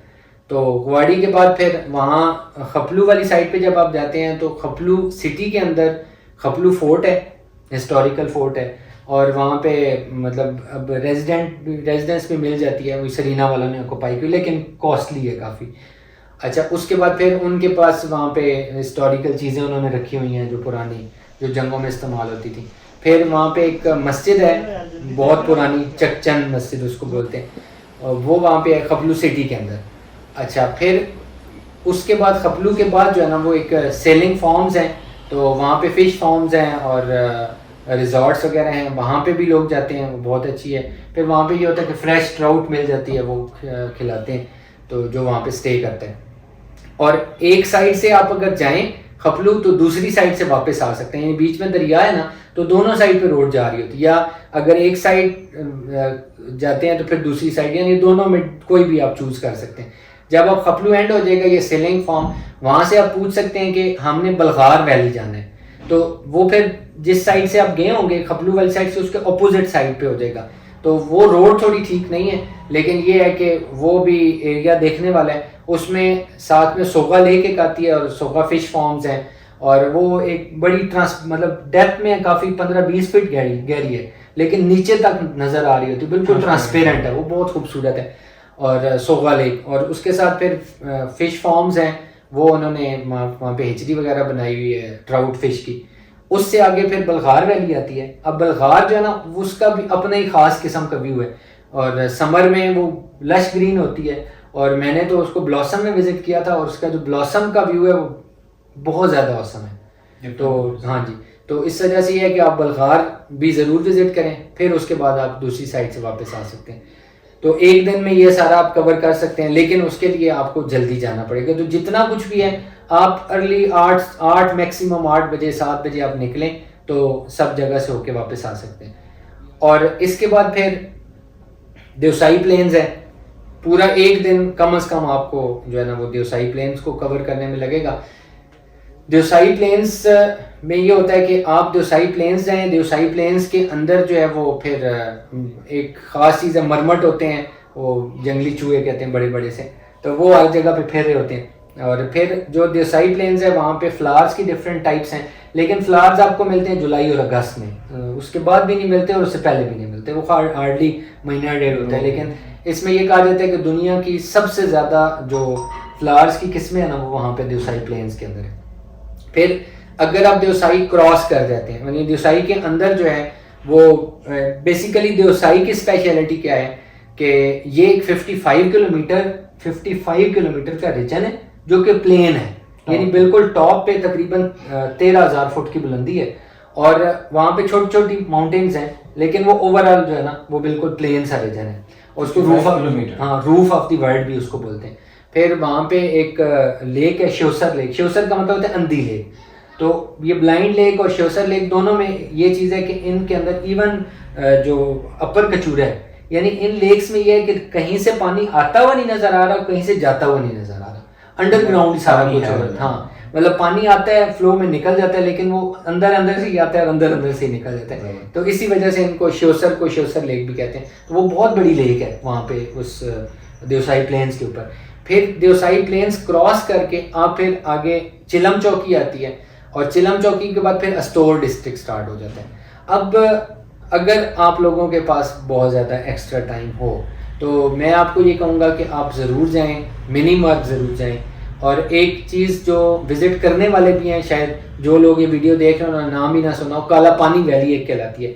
तो गुआड़ी के बाद फिर वहाँ खपलू वाली साइड पे जब आप जाते हैं तो खपलू सिटी के अंदर खपलू फोर्ट है, हिस्टोरिकल फोर्ट है, और वहाँ पे मतलब अब रेजिडेंस भी मिल जाती है, वही सरीना वालों ने ऑक्यूपाई की, लेकिन कॉस्टली है काफ़ी। अच्छा, उसके बाद फिर उनके पास वहाँ पे हिस्टोरिकल चीज़ें उन्होंने रखी हुई हैं जो पुरानी जो जंगों में इस्तेमाल होती थी। फिर वहाँ पे एक मस्जिद है बहुत पुरानी, चकचन मस्जिद उसको बोलते हैं, और वो वहाँ पे है खपलू सिटी के अंदर। अच्छा, फिर उसके बाद खपलू के बाद जो है ना वो एक सेलिंग फार्म्स हैं, तो वहाँ पे फ़िश फार्म्स हैं और रिजॉर्ट्स वगैरह हैं, वहाँ पे भी लोग जाते हैं, वो बहुत अच्छी है। फिर वहाँ पे ये होता है कि फ़्रेश ट्राउट मिल जाती है, वो खिलाते हैं तो जो वहाँ पे स्टे करते हैं। और एक साइड से आप अगर जाएं खपलू तो दूसरी साइड से वापस आ सकते हैं, बीच में दरिया है ना, तो दोनों साइड पे रोड जा रही होती है, या अगर एक साइड जाते हैं तो फिर दूसरी साइड, यानी दोनों में कोई भी आप चूज़ कर सकते हैं। जब आप खपलू एंड हो जाएगा ये सेलिंग फार्म, वहाँ से आप पूछ सकते हैं कि हमने बलगार वैली जाना है, तो वो फिर जिस साइड से आप गए होंगे खपलू वाली साइड से उसके अपोजिट साइड पे हो जाएगा। तो वो रोड थोड़ी ठीक नहीं है, लेकिन ये है कि वो भी एरिया देखने वाला है। उसमें साथ में सोगा लेक एक आती है और सोगा फिश फार्म्स हैं, और वो एक बड़ी मतलब डेप्थ में काफ़ी 15-20 फीट गहरी है, लेकिन नीचे तक नज़र आ रही होती है, बिल्कुल ट्रांसपेरेंट है, वो बहुत खूबसूरत है। और सोगा लेक, और उसके साथ फिर फ़िश फार्म्स हैं, वो उन्होंने वहाँ पे हिचरी वगैरह बनाई हुई है ट्राउट फिश की। उससे आगे फिर बलगार वैली आती है। अब बलगार जो है ना, उसका भी अपना ही ख़ास किस्म का व्यू है, और समर में वो लश ग्रीन होती है, और मैंने तो उसको ब्लॉसम में विज़िट किया था, और उसका जो ब्लॉसम का व्यू है वो बहुत ज़्यादा औसम है। तो हाँ जी, तो इस वजह से ये है कि आप बलगार भी ज़रूर विज़िट करें, फिर उसके बाद आप दूसरी साइड से वापस आ सकते हैं। तो एक दिन में ये सारा आप कवर कर सकते हैं, लेकिन उसके लिए आपको जल्दी जाना पड़ेगा। तो जितना कुछ भी है, आप अर्ली 8 मैक्सिमम 8 बजे 7 बजे आप निकलें तो सब जगह से होके वापस आ सकते हैं। और इसके बाद फिर देवसाई प्लेन्स है, पूरा एक दिन कम से कम आपको जो है ना वो देवसाई प्लेन्स को कवर करने में लगेगा। देवसाई प्लेन्स में ये होता है कि आप देवसाई प्लेन्स जाएं, देवसाई प्लेन्स के अंदर जो है वो फिर एक ख़ास चीज़ है, मरमट होते हैं, वो जंगली चूहे कहते हैं बड़े बड़े से, तो वो हर जगह पे फिर रहे होते हैं। और फिर जो देवसाई प्लेन्स है वहाँ पे फ्लावर्स की डिफरेंट टाइप्स हैं, लेकिन फ्लावर्स आपको मिलते हैं जुलाई और अगस्त में, उसके बाद भी नहीं मिलते और उससे पहले भी नहीं मिलते, वो हार्डली महीना डेढ़ होता है। लेकिन इसमें ये कहा जाता है कि दुनिया की सबसे ज़्यादा जो फ्लावर्स की किस्में हैं ना, वो वहाँ पे देवसाई प्लेन्स के अंदर है। फिर अगर आप देवसाई क्रॉस कर जाते हैं, यानी देवसाई के अंदर जो है वो बेसिकली देवसाई की स्पेशलिटी क्या है कि ये एक 55 किलोमीटर का रीजन है जो कि प्लेन है, यानी बिल्कुल टॉप पे तकरीबन 13,000 फुट की बुलंदी है, और वहाँ पे छोटी छोटी माउंटेन्स हैं, लेकिन वो ओवरऑल जो है ना वो बिल्कुल प्लेन सा रीजन है, और उसको रूफ ऑफ द वर्ल्ड भी उसको बोलते हैं। फिर वहाँ पे एक लेक है, श्योसर लेक। श्योसर का मतलब होता है अंधी लेक। तो ये ब्लाइंड लेक और श्योसर लेक दोनों में ये चीज़ है कि इनके अंदर इवन जो अपर कचूरा है, यानी इन लेक्स में ये है कि कहीं से पानी आता हुआ नहीं नज़र आ रहा, कहीं से जाता हुआ नहीं नज़र आ रहा, अंडरग्राउंड सारा कुछ हो रहा है। हाँ, मतलब पानी आता है, फ्लो में निकल जाता है, लेकिन वो अंदर से ही आता है और अंदर से ही निकल जाता है। तो इसी वजह से इनको श्योसर लेक भी कहते हैं। तो वो बहुत बड़ी लेक है वहाँ पे उस देवसाई प्लेन्स के ऊपर। फिर देवसाई प्लेन्स क्रॉस करके आप फिर आगे चिलम चौकी आती है, और चिलम चौकी के बाद फिर अस्तोर डिस्ट्रिक्ट स्टार्ट हो जाता है। अब अगर आप लोगों के पास बहुत ज़्यादा एक्स्ट्रा टाइम हो तो मैं आपको ये कहूँगा कि आप ज़रूर जाएं, मिनी मार्ग ज़रूर जाएं। और एक चीज़ जो विज़िट करने वाले भी हैं, शायद जो लोग ये वीडियो देख रहे हो नाम ही ना सुना हो, काला पानी वैली एक कहलाती है।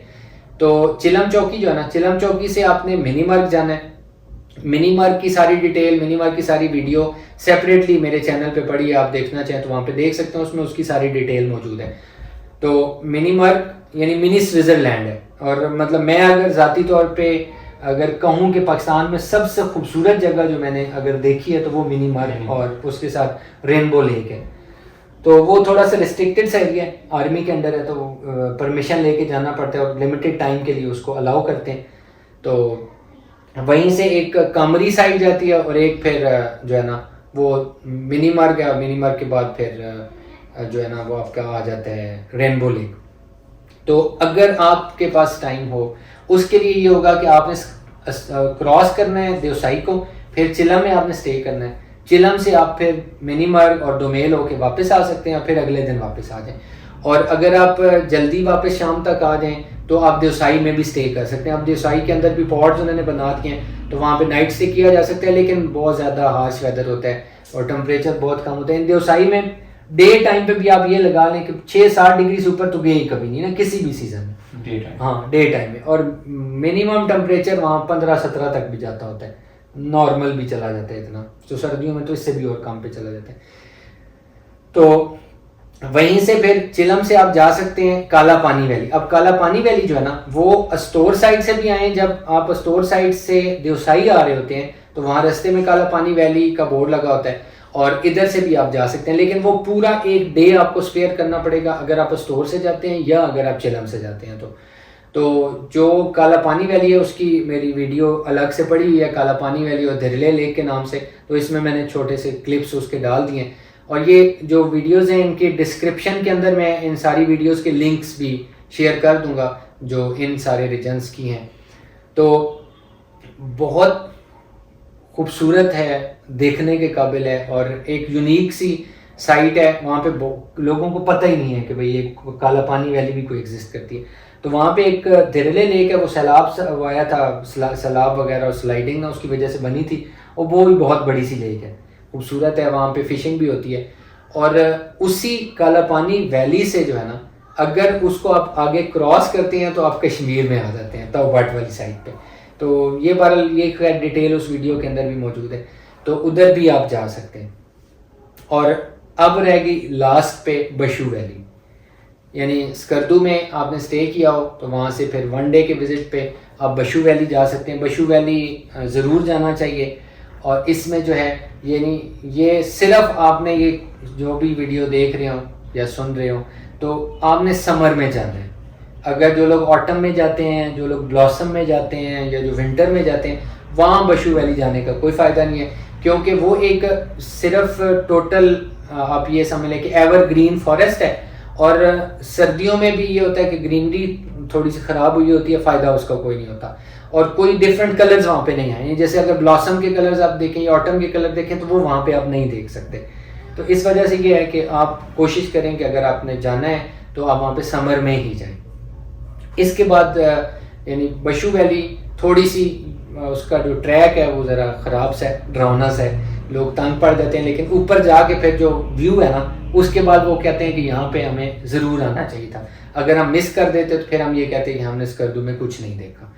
तो चिलम चौकी जो है ना, चिलम चौकी से आपने मिनी मार्ग जाना है। मिनी मार्ग की सारी डिटेल, मिनी मार्ग की सारी वीडियो सेपरेटली मेरे चैनल पे पड़ी है, आप देखना चाहें तो वहाँ पे देख सकते हैं, उसमें उसकी सारी डिटेल मौजूद है। तो मिनी मार्ग यानी मिनी स्विट्ज़रलैंड है, और मतलब मैं अगर ज़ाती तौर पे अगर कहूँ कि पाकिस्तान में सबसे खूबसूरत जगह जो मैंने अगर देखी है तो वो मिनी मार्ग और उसके साथ रेनबो लेक है। तो वो थोड़ा सा रिस्ट्रिक्टेड सा एरिया है, आर्मी के अंडर है, तो परमिशन लेके जाना पड़ता है और लिमिटेड टाइम के लिए उसको अलाउ करते हैं। तो वहीं से एक कामरी साइड जाती है और एक फिर जो है ना वो मिनी मार्ग है, और मिनी मार्ग के बाद फिर जो है ना वो आपका आ जाता है रेनबो लेक। तो अगर आपके पास टाइम हो, उसके लिए ये होगा कि आपने क्रॉस करना है देवसाई को, फिर चिलम में आपने स्टे करना है, चिलम से आप फिर मिनी मार्ग और डोमेल होके वापस आ सकते हैं, फिर अगले दिन वापस आ जाएं। और अगर आप जल्दी वापस शाम तक आ जाएं तो आप देवसाई में भी स्टे कर सकते हैं। आप देवसाई के अंदर भी पॉट्स उन्होंने बना दिए हैं, तो वहाँ पे नाइट स्टे किया जा सकता है, लेकिन बहुत ज़्यादा हार्श वेदर होता है और टेम्परेचर बहुत कम होता है। देवसाई में डे टाइम पे भी आप ये लगा लें कि 6-7 डिग्री से ऊपर तो गए ही कभी नहीं ना, किसी भी सीजन में। हाँ, डे टाइम में, और मिनिमम टेम्परेचर वहाँ 15-17 तक भी जाता होता है, नॉर्मल भी चला जाता है इतना, तो सर्दियों में तो इससे भी और कम पे चला जाता है। तो वहीं से फिर चिलम से आप जा सकते हैं काला पानी वैली। अब काला पानी वैली जो है ना वो अस्तोर साइड से भी आए, जब आप अस्तोर साइड से देवसाई आ रहे होते हैं तो वहाँ रास्ते में काला पानी वैली का बोर्ड लगा होता है, और इधर से भी आप जा सकते हैं, लेकिन वो पूरा एक डे आपको स्पेयर करना पड़ेगा अगर आप अस्तोर से जाते हैं या अगर आप चिलम से जाते हैं। तो जो काला पानी वैली है उसकी मेरी वीडियो अलग से पड़ी हुई है, काला पानी वैली और धरले लेक के नाम से, तो इसमें मैंने छोटे से क्लिप्स उसके डाल दिए हैं, और ये जो वीडियोज़ हैं इनके डिस्क्रिप्शन के अंदर मैं इन सारी वीडियोज़ के लिंक्स भी शेयर कर दूंगा जो इन सारे रीजन्स की हैं। तो बहुत खूबसूरत है, देखने के काबिल है, और एक यूनिक सी साइट है वहाँ पे लोगों को पता ही नहीं है कि भाई ये काला पानी वैली भी कोई एग्जिस्ट करती है। तो वहाँ पे एक दिरले लेक है, वो सैलाब आया था, सैलाब वगैरह और स्लाइडिंग ना उसकी वजह से बनी थी, और वो भी बहुत बड़ी सी लेक है, खूबसूरत है, वहाँ पे फिशिंग भी होती है। और उसी काला पानी वैली से जो है ना, अगर उसको आप आगे क्रॉस करते हैं तो आप कश्मीर में आ जाते हैं, तब भट वाली साइड पे। तो ये बहरहाल ये खैर डिटेल उस वीडियो के अंदर भी मौजूद है, तो उधर भी आप जा सकते हैं। और अब रह गई लास्ट पे बशू वैली, यानी स्कर्दू में आपने स्टे किया हो तो वहाँ से फिर 1 डे के विज़िट पे आप बशू वैली जा सकते हैं। बशू वैली ज़रूर जाना चाहिए। और इसमें जो है यानी ये सिर्फ आपने ये जो भी वीडियो देख रहे हो या सुन रहे हो तो आपने समर में जाना है। अगर जो लोग ऑटम में जाते हैं, जो लोग ब्लॉसम में जाते हैं या जो विंटर में जाते हैं, वहाँ बशू वैली जाने का कोई फ़ायदा नहीं है, क्योंकि वो एक सिर्फ टोटल आप ये समझ लें कि एवरग्रीन फॉरेस्ट है। और सर्दियों में भी ये होता है कि ग्रीनरी थोड़ी सी ख़राब हुई होती है, फ़ायदा उसका कोई नहीं होता, और कोई डिफरेंट कलर्स वहाँ पे नहीं आए। जैसे अगर ब्लॉसम के कलर्स आप देखें या ऑटम के कलर देखें तो वो वहाँ पे आप नहीं देख सकते। तो इस वजह से ये है कि आप कोशिश करें कि अगर आपने जाना है तो आप वहाँ पे समर में ही जाएं। इसके बाद यानी बशू वैली थोड़ी सी उसका जो ट्रैक है वो ज़रा ख़राब सा है, डरावना सा है, लोग तंग पड़ जाते हैं, लेकिन ऊपर जाके फिर जो व्यू है ना उसके बाद वो कहते हैं कि यहाँ पे हमें ज़रूर आना चाहिए था। अगर हम मिस कर देते तो फिर हम ये कहते हैं कि हमने स्कर्दू में कुछ नहीं देखा।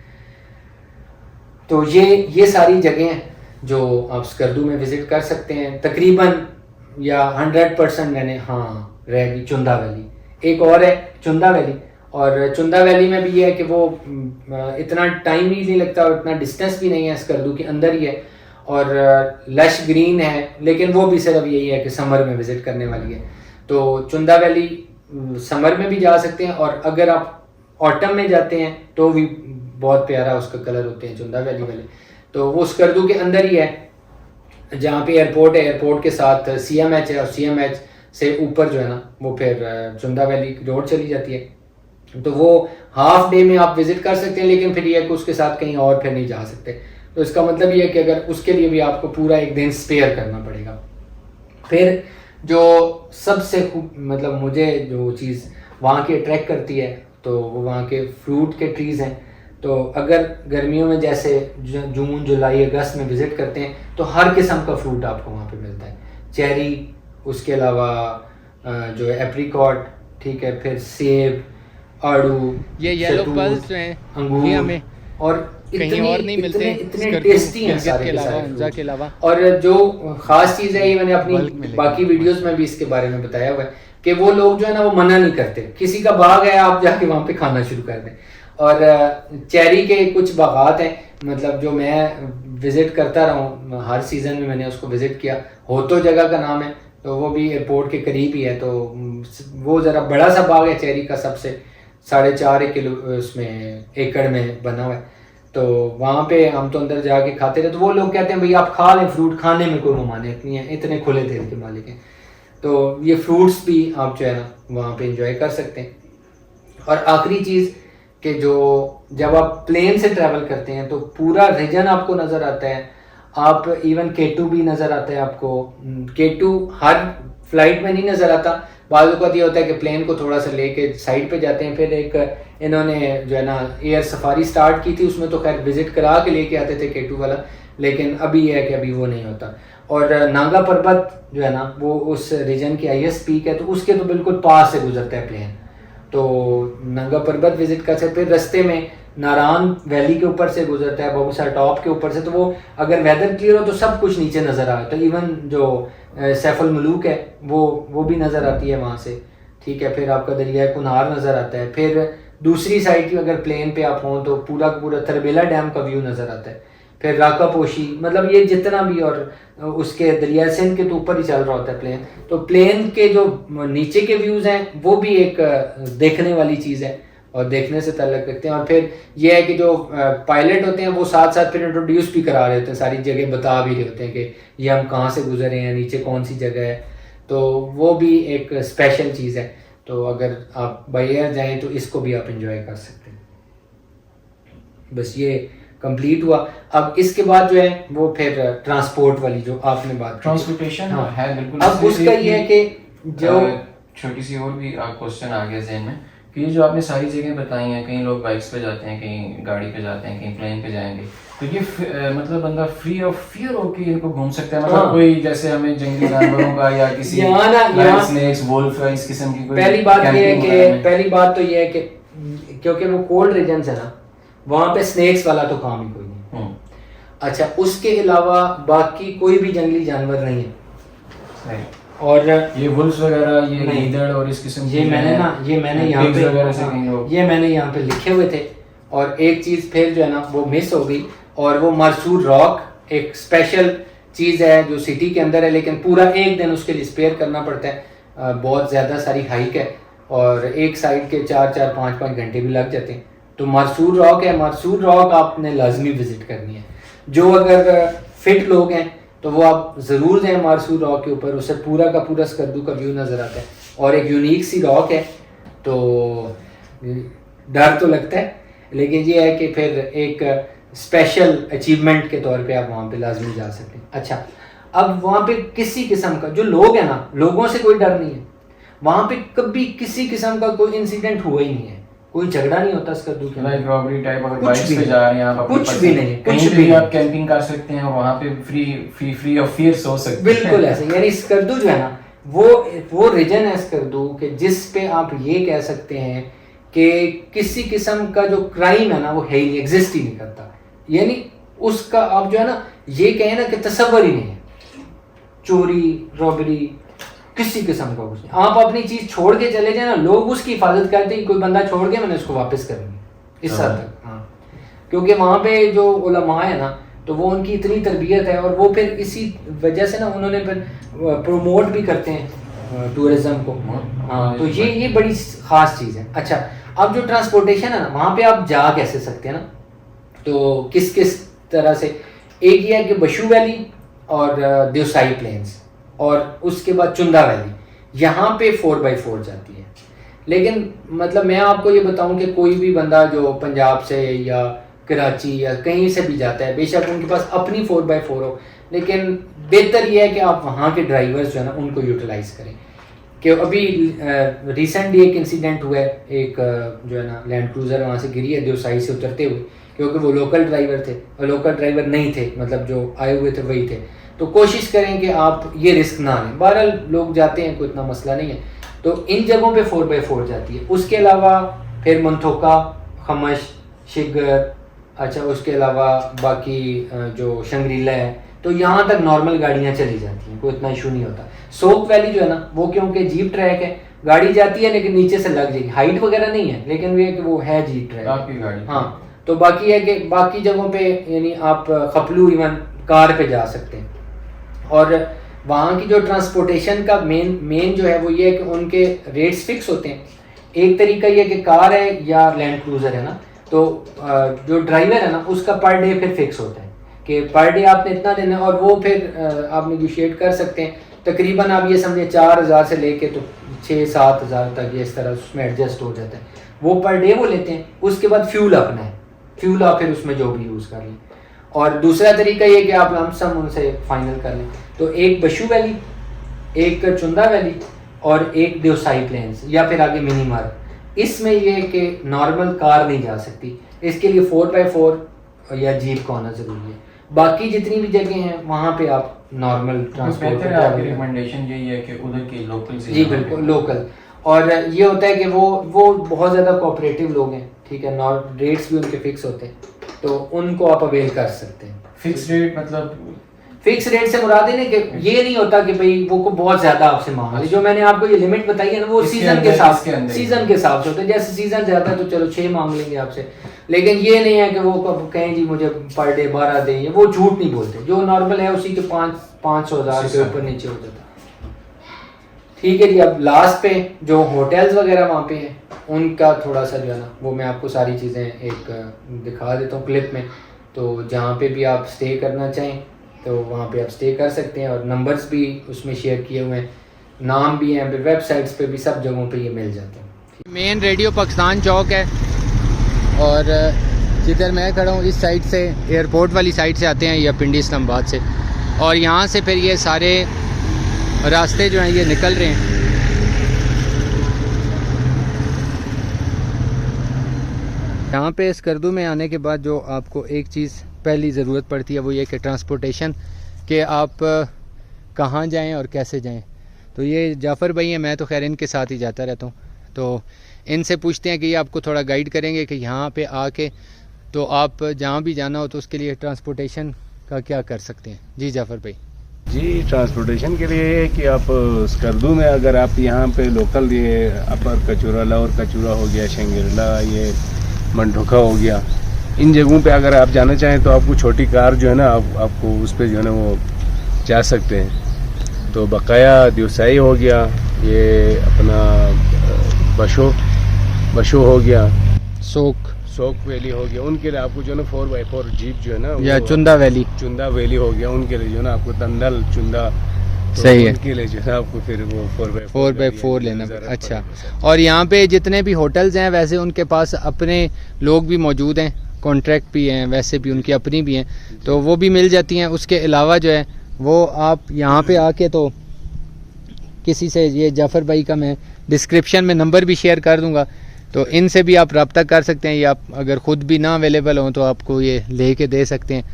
तो ये सारी जगहें जो आप स्कर्दू में विज़िट कर सकते हैं तकरीबन, या 100% मैंने हाँ रह गई चुंदा वैली। एक और है चुंदा वैली, और चुंदा वैली में भी ये है कि वो इतना टाइम भी नहीं लगता और इतना डिस्टेंस भी नहीं है, स्कर्दू के अंदर ही है, और लश ग्रीन है, लेकिन वो भी सिर्फ यही है कि समर में विज़िट करने वाली है। तो चुंदा वैली समर में भी जा सकते हैं, और अगर आप ऑटम में जाते हैं तो भी बहुत प्यारा उसका कलर होते हैं चुंदा वैली वाले। तो वो स्कर्दू के अंदर ही है, जहाँ पे एयरपोर्ट है, एयरपोर्ट के साथ CMH है, और CMH से ऊपर जो है ना वो फिर चुंदा वैली रोड चली जाती है। तो वो हाफ डे में आप विज़िट कर सकते हैं, लेकिन फिर ये है कि उसके साथ कहीं और फिर नहीं जा सकते। तो इसका मतलब ये है कि अगर उसके लिए भी आपको पूरा एक दिन स्पेयर करना पड़ेगा। फिर जो सबसे मतलब मुझे जो चीज़ वहाँ की अट्रैक्ट करती है तो वो वहाँ के फ्रूट के ट्रीज़ हैं। तो अगर गर्मियों में जैसे जून जुलाई अगस्त में विज़िट करते हैं तो हर किस्म का फ्रूट आपको वहाँ पे मिलता है। चेरी, उसके अलावा जो है एप्रिकॉट, ठीक है, फिर सेब, आड़ू, ये येलो पल्स जो हैं अंगूर, ये हमें और कहीं और नहीं मिलते, इतने टेस्टी हैं सारे के सारे उनजा के अलावा। और जो खास चीज़ है, ये मैंने अपनी बाकी वीडियोस में भी इसके बारे में बताया हुआ है कि वो लोग जो है ना वो मना नहीं करते, किसी का बाग है आप जाके वहाँ पे खाना शुरू कर दें। और चेरी के कुछ बागात हैं, मतलब जो मैं विज़िट करता रहा हूँ, हर सीज़न में मैंने उसको विज़िट किया। होतो जगह का नाम है, तो वो भी एयरपोर्ट के करीब ही है। तो वो ज़रा बड़ा सा बाग है चेरी का, सबसे 4.5 किलो उसमें एकड़ में बना हुआ है। तो वहाँ पे हम तो अंदर जाके खाते थे, तो वो लोग कहते हैं भाई आप खा लें, फ्रूट खाने में कोई ममानियत नहीं है, इतने खुले दिल के मालिक हैं। तो ये फ्रूट्स भी आप जो है ना वहाँ पे एंजॉय कर सकते हैं। और आखिरी चीज़ कि जो जब आप प्लेन से ट्रैवल करते हैं तो पूरा रीजन आपको नज़र आता है। आप इवन K2 भी नज़र आता है आपको। K2 हर फ्लाइट में नहीं नज़र आता, बाज़ वक़्त ये होता है कि प्लेन को थोड़ा सा लेके साइड पे जाते हैं। फिर एक इन्होंने जो है ना एयर सफारी स्टार्ट की थी, उसमें तो खैर विज़िट करा के लेके आते थे K2 वाला, लेकिन अभी ये है कि अभी वो नहीं होता। और नांगा पर्वत जो है ना वो उस रीजन की हाईएस्ट पीक है, तो उसके तो बिल्कुल पास से गुजरता है प्लेन। तो नांगा पर्वत विज़िट कर सकते। फिर रास्ते में नारायण वैली के ऊपर से गुजरता है, बहुत सारा टॉप के ऊपर से, तो वो अगर वेदर क्लियर हो तो सब कुछ नीचे नज़र आ तो इवन जो सैफुल मलूक है वो भी नज़र आती है वहाँ से, ठीक है। फिर आपका दरिया कुनार नज़र आता है। फिर दूसरी साइड की अगर प्लेन पे आप हों तो पूरा पूरा तरबेला डैम का व्यू नज़र आता है। फिर राका पोशी, मतलब ये जितना भी, और उसके दरिया सिंध के तो ऊपर ही चल रहा होता है प्लेन। तो प्लेन के जो नीचे के व्यूज़ हैं वो भी एक देखने वाली चीज़ है और देखने से ताल्लुक़ रखते हैं। और फिर ये है कि जो पायलट होते हैं वो साथ साथ फिर इंट्रोड्यूस भी करा रहे होते हैं, सारी जगह बता भी रहे होते हैं कि ये हम कहाँ से गुजरे हैं, नीचे कौन सी जगह है। तो वो भी एक स्पेशल चीज़ है। तो अगर आप बाय एयर जाएँ तो इसको भी आप इंजॉय कर सकते हैं। बस ये कंप्लीट हुआ। अब इसके बाद जो है वो फिर ट्रांसपोर्ट वाली जो आपने बात की, ट्रांसपोर्टेशन हाँ। है बिल्कुल। अब उसका ये है कि जो छोटी सी और भी क्वेश्चन आ गया जहन में कि ये जो आपने सारी जगह बताई हैं, कहीं लोग बाइक्स पे जाते हैं, कहीं गाड़ी पे जाते हैं, कहीं प्लेन पे जाएंगे, तो ये मतलब बंदा फ्री ऑफ फियर होके इनको घूम सकता है? मतलब हाँ। कोई जैसे हमें जंगली जानवरों का या किसी स्नेक्स वुल्फ इस किस्म की कोई पहली बात ये है camping कि वगैरह में? पहली बात तो ये है कि क्योंकि वो कोल्ड रीजन है ना, वहाँ पे स्नेक्स वाला तो काम ही कोई नहीं। अच्छा, उसके अलावा बाकी कोई भी जंगली जानवर नहीं है। सही। और ये वुल्फ वगैरह, ये नहीं। गीदड़ और इस किस्म ये मैंने यहाँ pigs वगैरह से कहीं पे लोग ये मैंने यहाँ पे लिखे हुए थे। और एक चीज़ फिर जो है ना वो मिस हो गई, और वो मरसूर रॉक एक स्पेशल चीज़ है जो सिटी के अंदर है, लेकिन पूरा एक दिन उसके लिए स्पेयर करना पड़ता है। बहुत ज़्यादा सारी हाइक है और एक साइड के 4-4, 5-5 घंटे भी लग जाते हैं। तो मरसूर रॉक है, मरसूर रॉक आपने लाजमी विजिट करनी है। जो अगर फिट लोग हैं तो वो आप ज़रूर जाएं मरसूर रॉक के ऊपर, उससे पूरा का पूरा स्कर्दू का व्यू नज़र आता है और एक यूनिक सी रॉक है। तो डर तो लगता है, लेकिन ये है कि फिर एक स्पेशल अचीवमेंट के तौर पे आप वहाँ पे लाजमी जा सकते हैं। अच्छा, अब वहाँ पे किसी किस्म का जो लोग हैं ना, लोगों से कोई डर नहीं है। वहाँ पे कभी किसी किस्म का कोई इंसिडेंट हुआ ही नहीं है, कोई झगड़ा नहीं होता स्कर्दू के लाइक रॉबरी टाइप। अगर कुछ बाइक्स भी पे नहीं। जा रहे हैं आप, अपनी कुछ भी नहीं, कहीं कुछ पे भी भी नहीं। आप कैंपिंग कर सकते हैं और वहाँ पे फ्री ऑफ फियर सो सकते हैं। बिल्कुल ऐसे। यानी स्कर्दू जो है ना वो रीजन है स्कर्दू के जिस पे आप ये कह सकते हैं कि किसी किस्म का जो क्राइम है ना वो है ही नहीं, एग्जिस्ट ही नहीं करता। यानी उसका आप जो है ना ये कहें ना कि तसव्वुर ही नहीं है। चोरी, रॉबरी, किसी किस्म का कुछ नहीं। आप अपनी चीज छोड़ के चले जाए ना, लोग उसकी हिफाजत करते हैं। कोई बंदा छोड़ के मैंने उसको वापस करनी इस हद तक। हाँ, क्योंकि वहाँ पे जो उलमा है ना, तो वो उनकी इतनी तरबियत है और वो फिर इसी वजह से ना उन्होंने फिर प्रमोट भी करते हैं टूरिज्म को। हाँ, तो ये बड़ी ख़ास चीज़ है। अच्छा, अब जो ट्रांसपोर्टेशन है ना, वहाँ पे आप जा कैसे सकते हैं ना, तो किस किस तरह से, एक ये है कि बशू वैली और देवसाई प्लेन्स और उसके बाद चुंदा वैली, यहाँ पे 4x4 जाती है। लेकिन मतलब मैं आपको ये बताऊं कि कोई भी बंदा जो पंजाब से या कराची या कहीं से भी जाता है, बेशक उनके पास अपनी 4x4 हो, लेकिन बेहतर ये है कि आप वहाँ के ड्राइवर्स जो है ना उनको यूटिलाइज़ करें। कि अभी रिसेंटली एक इंसिडेंट हुआ है, एक जो है ना लैंड क्रूज़र वहाँ से गिरी है देवसाई से उतरते हुए, क्योंकि वो लोकल ड्राइवर थे और लोकल ड्राइवर नहीं थे, मतलब जो आए हुए थे वही थे। तो कोशिश करें कि आप ये रिस्क ना लें। बहरहाल लोग जाते हैं, कोई इतना मसला नहीं है। तो इन जगहों पे 4x4 जाती है। उसके अलावा फिर मंथोका, खमश, शिगर, अच्छा उसके अलावा बाकी जो शंग्रीला है, तो यहाँ तक नॉर्मल गाड़ियाँ चली जाती हैं, कोई इतना इशू नहीं होता। सोक वैली जो है ना, वो क्योंकि जीप ट्रैक है, गाड़ी जाती है लेकिन नीचे से लग जाएगी, हाइट वगैरह नहीं है, लेकिन वो है जीप ट्रैक आपकी गाड़ी। हाँ, तो बाकी है कि बाकी जगहों पे यानी आप खपलू इवन कार पे जा सकते हैं। और वहाँ की जो ट्रांसपोर्टेशन का मेन जो है वो ये है कि उनके रेट्स फिक्स होते हैं। एक तरीका ये कि कार है या लैंड क्रूज़र है ना, तो जो ड्राइवर है ना उसका पर डे फिर फिक्स होता है कि पर डे आपने इतना देना है, और वो फिर आप नेगोशिएट कर सकते हैं। तकरीबन आप ये समझे 4,000 से लेके तो 6-7 हज़ार तक ये इस तरह उसमें एडजस्ट हो जाता है। वो पर डे वो लेते हैं। उसके बाद फ्यूल अपना है, फ्यूल आप फिर उसमें जो भी यूज़ कर लें। और दूसरा तरीका ये कि आप लमसम उनसे फाइनल कर लें। तो एक बशू वैली, एक चुंदा वैली और एक देवसाई प्लेन्स या फिर आगे मिनी मार्ग। इसमें ये है कि नॉर्मल कार नहीं जा सकती, इसके लिए 4x4 या जीप का होना ज़रूरी है। बाकी जितनी भी जगह हैं वहाँ पे आप नॉर्मल ट्रांसपोर्ट रिकमेंडेशन यही है कि उधर के लोकल से। जी बिल्कुल लोकल। और ये होता है कि वो बहुत ज़्यादा कोऑपरेटिव लोग हैं, ठीक है, रेट्स भी उनके फिक्स होते हैं, तो उनको आप अवेल कर सकते हैं। फिक्स रेट मतलब फिक्स रेट से मुराद है ना कि ये नहीं होता कि भाई वो को बहुत ज्यादा आपसे मांग ले। जो मैंने आपको ये लिमिट बताई है ना, वो सीजन के हिसाब से होता है। जैसे सीजन ज्यादा है तो चलो 6 मांग लेंगे आपसे, लेकिन ये नहीं है कि वो कहें जी मुझे पर डे 12 दें, वो झूठ नहीं बोलते। जो नॉर्मल है उसी के 500-1000 के ऊपर नीचे हो जाता है। ठीक है जी। अब लास्ट पे जो होटल्स वगैरह वहाँ पे हैं उनका थोड़ा सा जो है ना वो मैं आपको सारी चीज़ें एक दिखा देता हूँ क्लिप में। तो जहाँ पे भी आप स्टे करना चाहें तो वहाँ पे आप स्टे कर सकते हैं, और नंबर्स भी उसमें शेयर किए हुए हैं, नाम भी हैं, वेबसाइट्स पे भी, सब जगहों पे ये मिल जाते हैं। मेन रेडियो पाकिस्तान चौक है और जिधर मैं खड़ा हूँ इस साइड से, एयरपोर्ट वाली साइड से आते हैं या पिंडी इस्लामाबाद से, और यहाँ से फिर ये सारे रास्ते जो हैं ये निकल रहे हैं। यहाँ पे स्कर्दू में आने के बाद जो आपको एक चीज़ पहली ज़रूरत पड़ती है वो ये कि ट्रांसपोर्टेशन, कि आप कहाँ जाएं और कैसे जाएं। तो ये जाफ़र भाई हैं, मैं तो खैर इनके साथ ही जाता रहता हूँ, तो इनसे पूछते हैं कि ये आपको थोड़ा गाइड करेंगे कि यहाँ पे आके तो आप जहाँ भी जाना हो तो उसके लिए ट्रांसपोर्टेशन का क्या कर सकते हैं। जी जाफ़र भाई। जी, ट्रांसपोर्टेशन के लिए है कि आप स्कर्दू में अगर आप यहाँ पे लोकल, ये अपर कचूरा, लोअर कचूरा हो गया, शंगरला, ये मंडोखा हो गया, इन जगहों पे अगर आप जाना चाहें तो आपको छोटी कार जो है ना, आपको उस पर जो है ना वो जा सकते हैं। तो बकाया दिवसाई हो गया, ये अपना बशो हो गया, सोक वैली हो गया, उनके लिए आपको जो है ना 4x4 जीप जो है ना, या चुंदा वैली हो गया, उनके लिए जो है ना आपको तंदल चुंदा, तो सही है, उनके लिए जो है आपको फिर वो 4x4 लेना। अच्छा, और यहाँ पे जितने भी होटल्स हैं वैसे उनके पास अपने लोग भी मौजूद हैं, कॉन्ट्रैक्ट भी हैं, वैसे भी उनकी अपनी भी हैं, तो वो भी मिल जाती हैं। उसके अलावा जो है वो आप यहाँ पे आके तो किसी से, ये जाफ़र भाई का मैं डिस्क्रिप्शन में नंबर भी शेयर कर दूँगा, तो इनसे भी आप रब्ता कर सकते हैं, या आप अगर ख़ुद भी ना अवेलेबल हों तो आपको ये ले के दे सकते हैं।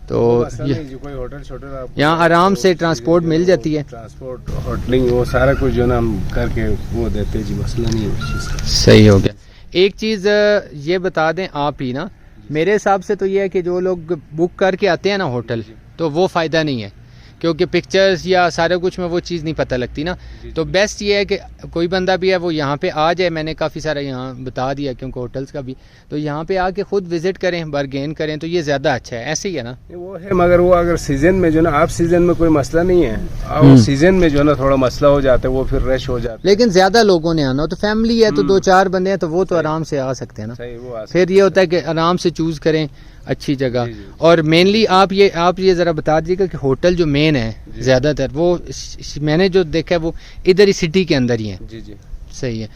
तो ये कोई होटल यहाँ आराम से ट्रांसपोर्ट मिल जाती है, ट्रांसपोर्ट, होटलिंग, वो सारा कुछ जो ना हम करके वो देते जी, मसला नहीं है उस चीज़ का। सही हो गया। एक चीज़ ये बता दें आप ही ना, मेरे हिसाब से तो ये है कि जो लोग बुक करके आते हैं ना होटल, तो वो फ़ायदा नहीं है, क्योंकि पिक्चर्स या सारा कुछ में वो चीज़ नहीं पता लगती ना। तो बेस्ट ये है कि कोई बंदा भी है वो यहाँ पे आ जाए, मैंने काफ़ी सारा यहाँ बता दिया क्योंकि होटल्स का भी, तो यहाँ पे आके खुद विज़िट करें, बारगेन करें, तो ये ज़्यादा अच्छा है। ऐसे ही है ना, वो है, मगर वो अगर सीज़न में जो ना, आप सीज़न में कोई मसला नहीं है, और सीज़न में जो ना थोड़ा मसला हो जाता है, वो फिर रश हो जाता है। लेकिन ज़्यादा लोगों ने आना हो, तो फैमिली है तो 2-4 बंदे हैं तो वो तो आराम से आ सकते हैं ना। सही, वो फिर ये होता है कि आराम से चूज़ करें अच्छी जगह। और मेनली आप ये ज़रा बता दीजिएगा कि होटल जो मेन है ज़्यादातर वो मैंने जो देखा है वो इधर ही सिटी के अंदर ही है। जी जी, सही है।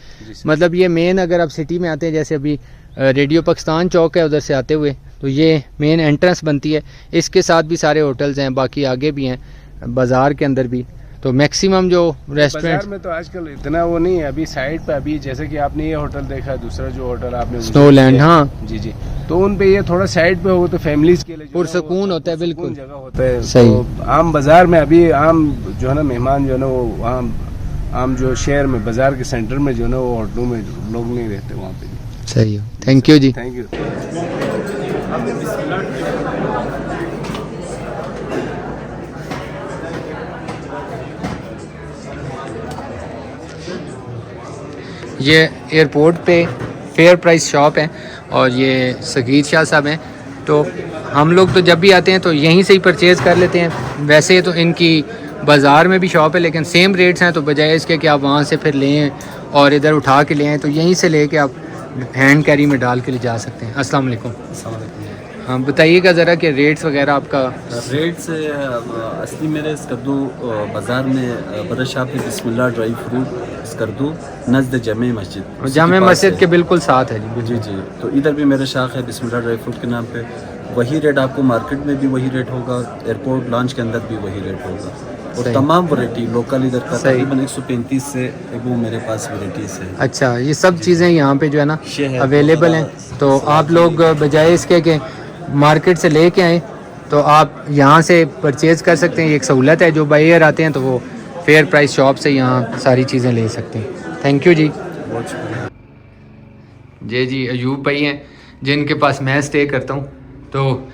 मतलब ये मेन, अगर आप सिटी में आते हैं, जैसे अभी रेडियो पाकिस्तान चौक है उधर से आते हुए, तो ये मेन एंट्रेंस बनती है। इसके साथ भी सारे होटल्स हैं, बाकी आगे भी हैं बाज़ार के अंदर भी। तो मैक्सिमम जो रेस्टोरेंट बाजार में तो आजकल इतना वो नहीं है। अभी साइड पे, अभी जैसे कि आपने ये होटल देखा, दूसरा जो होटल आपने स्नोलैंड, हाँ जी जी, तो उन पे ये थोड़ा साइड पे हो तो फैमिलीज के लिए पुरसकून होता है, बिल्कुल जगह होता है। सही। तो आम बाजार में अभी आम जो है ना मेहमान जो है ना वो आम जो शहर में बाजार के सेंटर में जो है ना वो होटलों में लोग नहीं रहते वहाँ पे। सही हो, थैंक यू जी। Thank you. ये एयरपोर्ट पे फेयर प्राइस शॉप है और ये सगीर शाह साहब हैं। तो हम लोग तो जब भी आते हैं तो यहीं से ही परचेज़ कर लेते हैं। वैसे तो इनकी बाज़ार में भी शॉप है, लेकिन सेम रेट्स हैं, तो बजाय इसके कि आप वहाँ से फिर लें और इधर उठा के ले आएँ, तो यहीं से ले कर आप हैंड कैरी में डाल के ले जा सकते हैं। अस्सलाम वालेकुम। हाँ, बताइएगा ज़रा कि रेट्स वगैरह आपका। रेट्स असली मेरे स्कर्दू बाज़ार में बड़ा शॉप है, बिस्मिल्लाह ड्राई फ्रूट स्कर्दू नज़द जामे मस्जिद, जामे मस्जिद के बिल्कुल साथ है जी। जी जी, तो इधर भी मेरा शाख है बिस्मिल्लाह ड्राई फ्रूट के नाम पे। वही रेट आपको मार्केट में भी वही रेट होगा, एयरपोर्ट लॉन्च के अंदर भी वही रेट होगा, और तमाम वैरायटी लोकल इधर का तकरीबन 135 से वो मेरे पास वैराइटीज़ है। अच्छा, ये सब चीज़ें यहाँ पे जो है ना अवेलेबल हैं, तो आप लोग बजाय इसके कि मार्केट से ले के आएँ तो आप यहाँ से परचेज़ कर सकते हैं। ये एक सहूलत है, जो बाई एयर आते हैं तो वो फेयर प्राइस शॉप से यहाँ सारी चीज़ें ले सकते हैं। थैंक यू जी। जी अयूब भाई हैं जिनके पास मैं स्टे करता हूँ, तो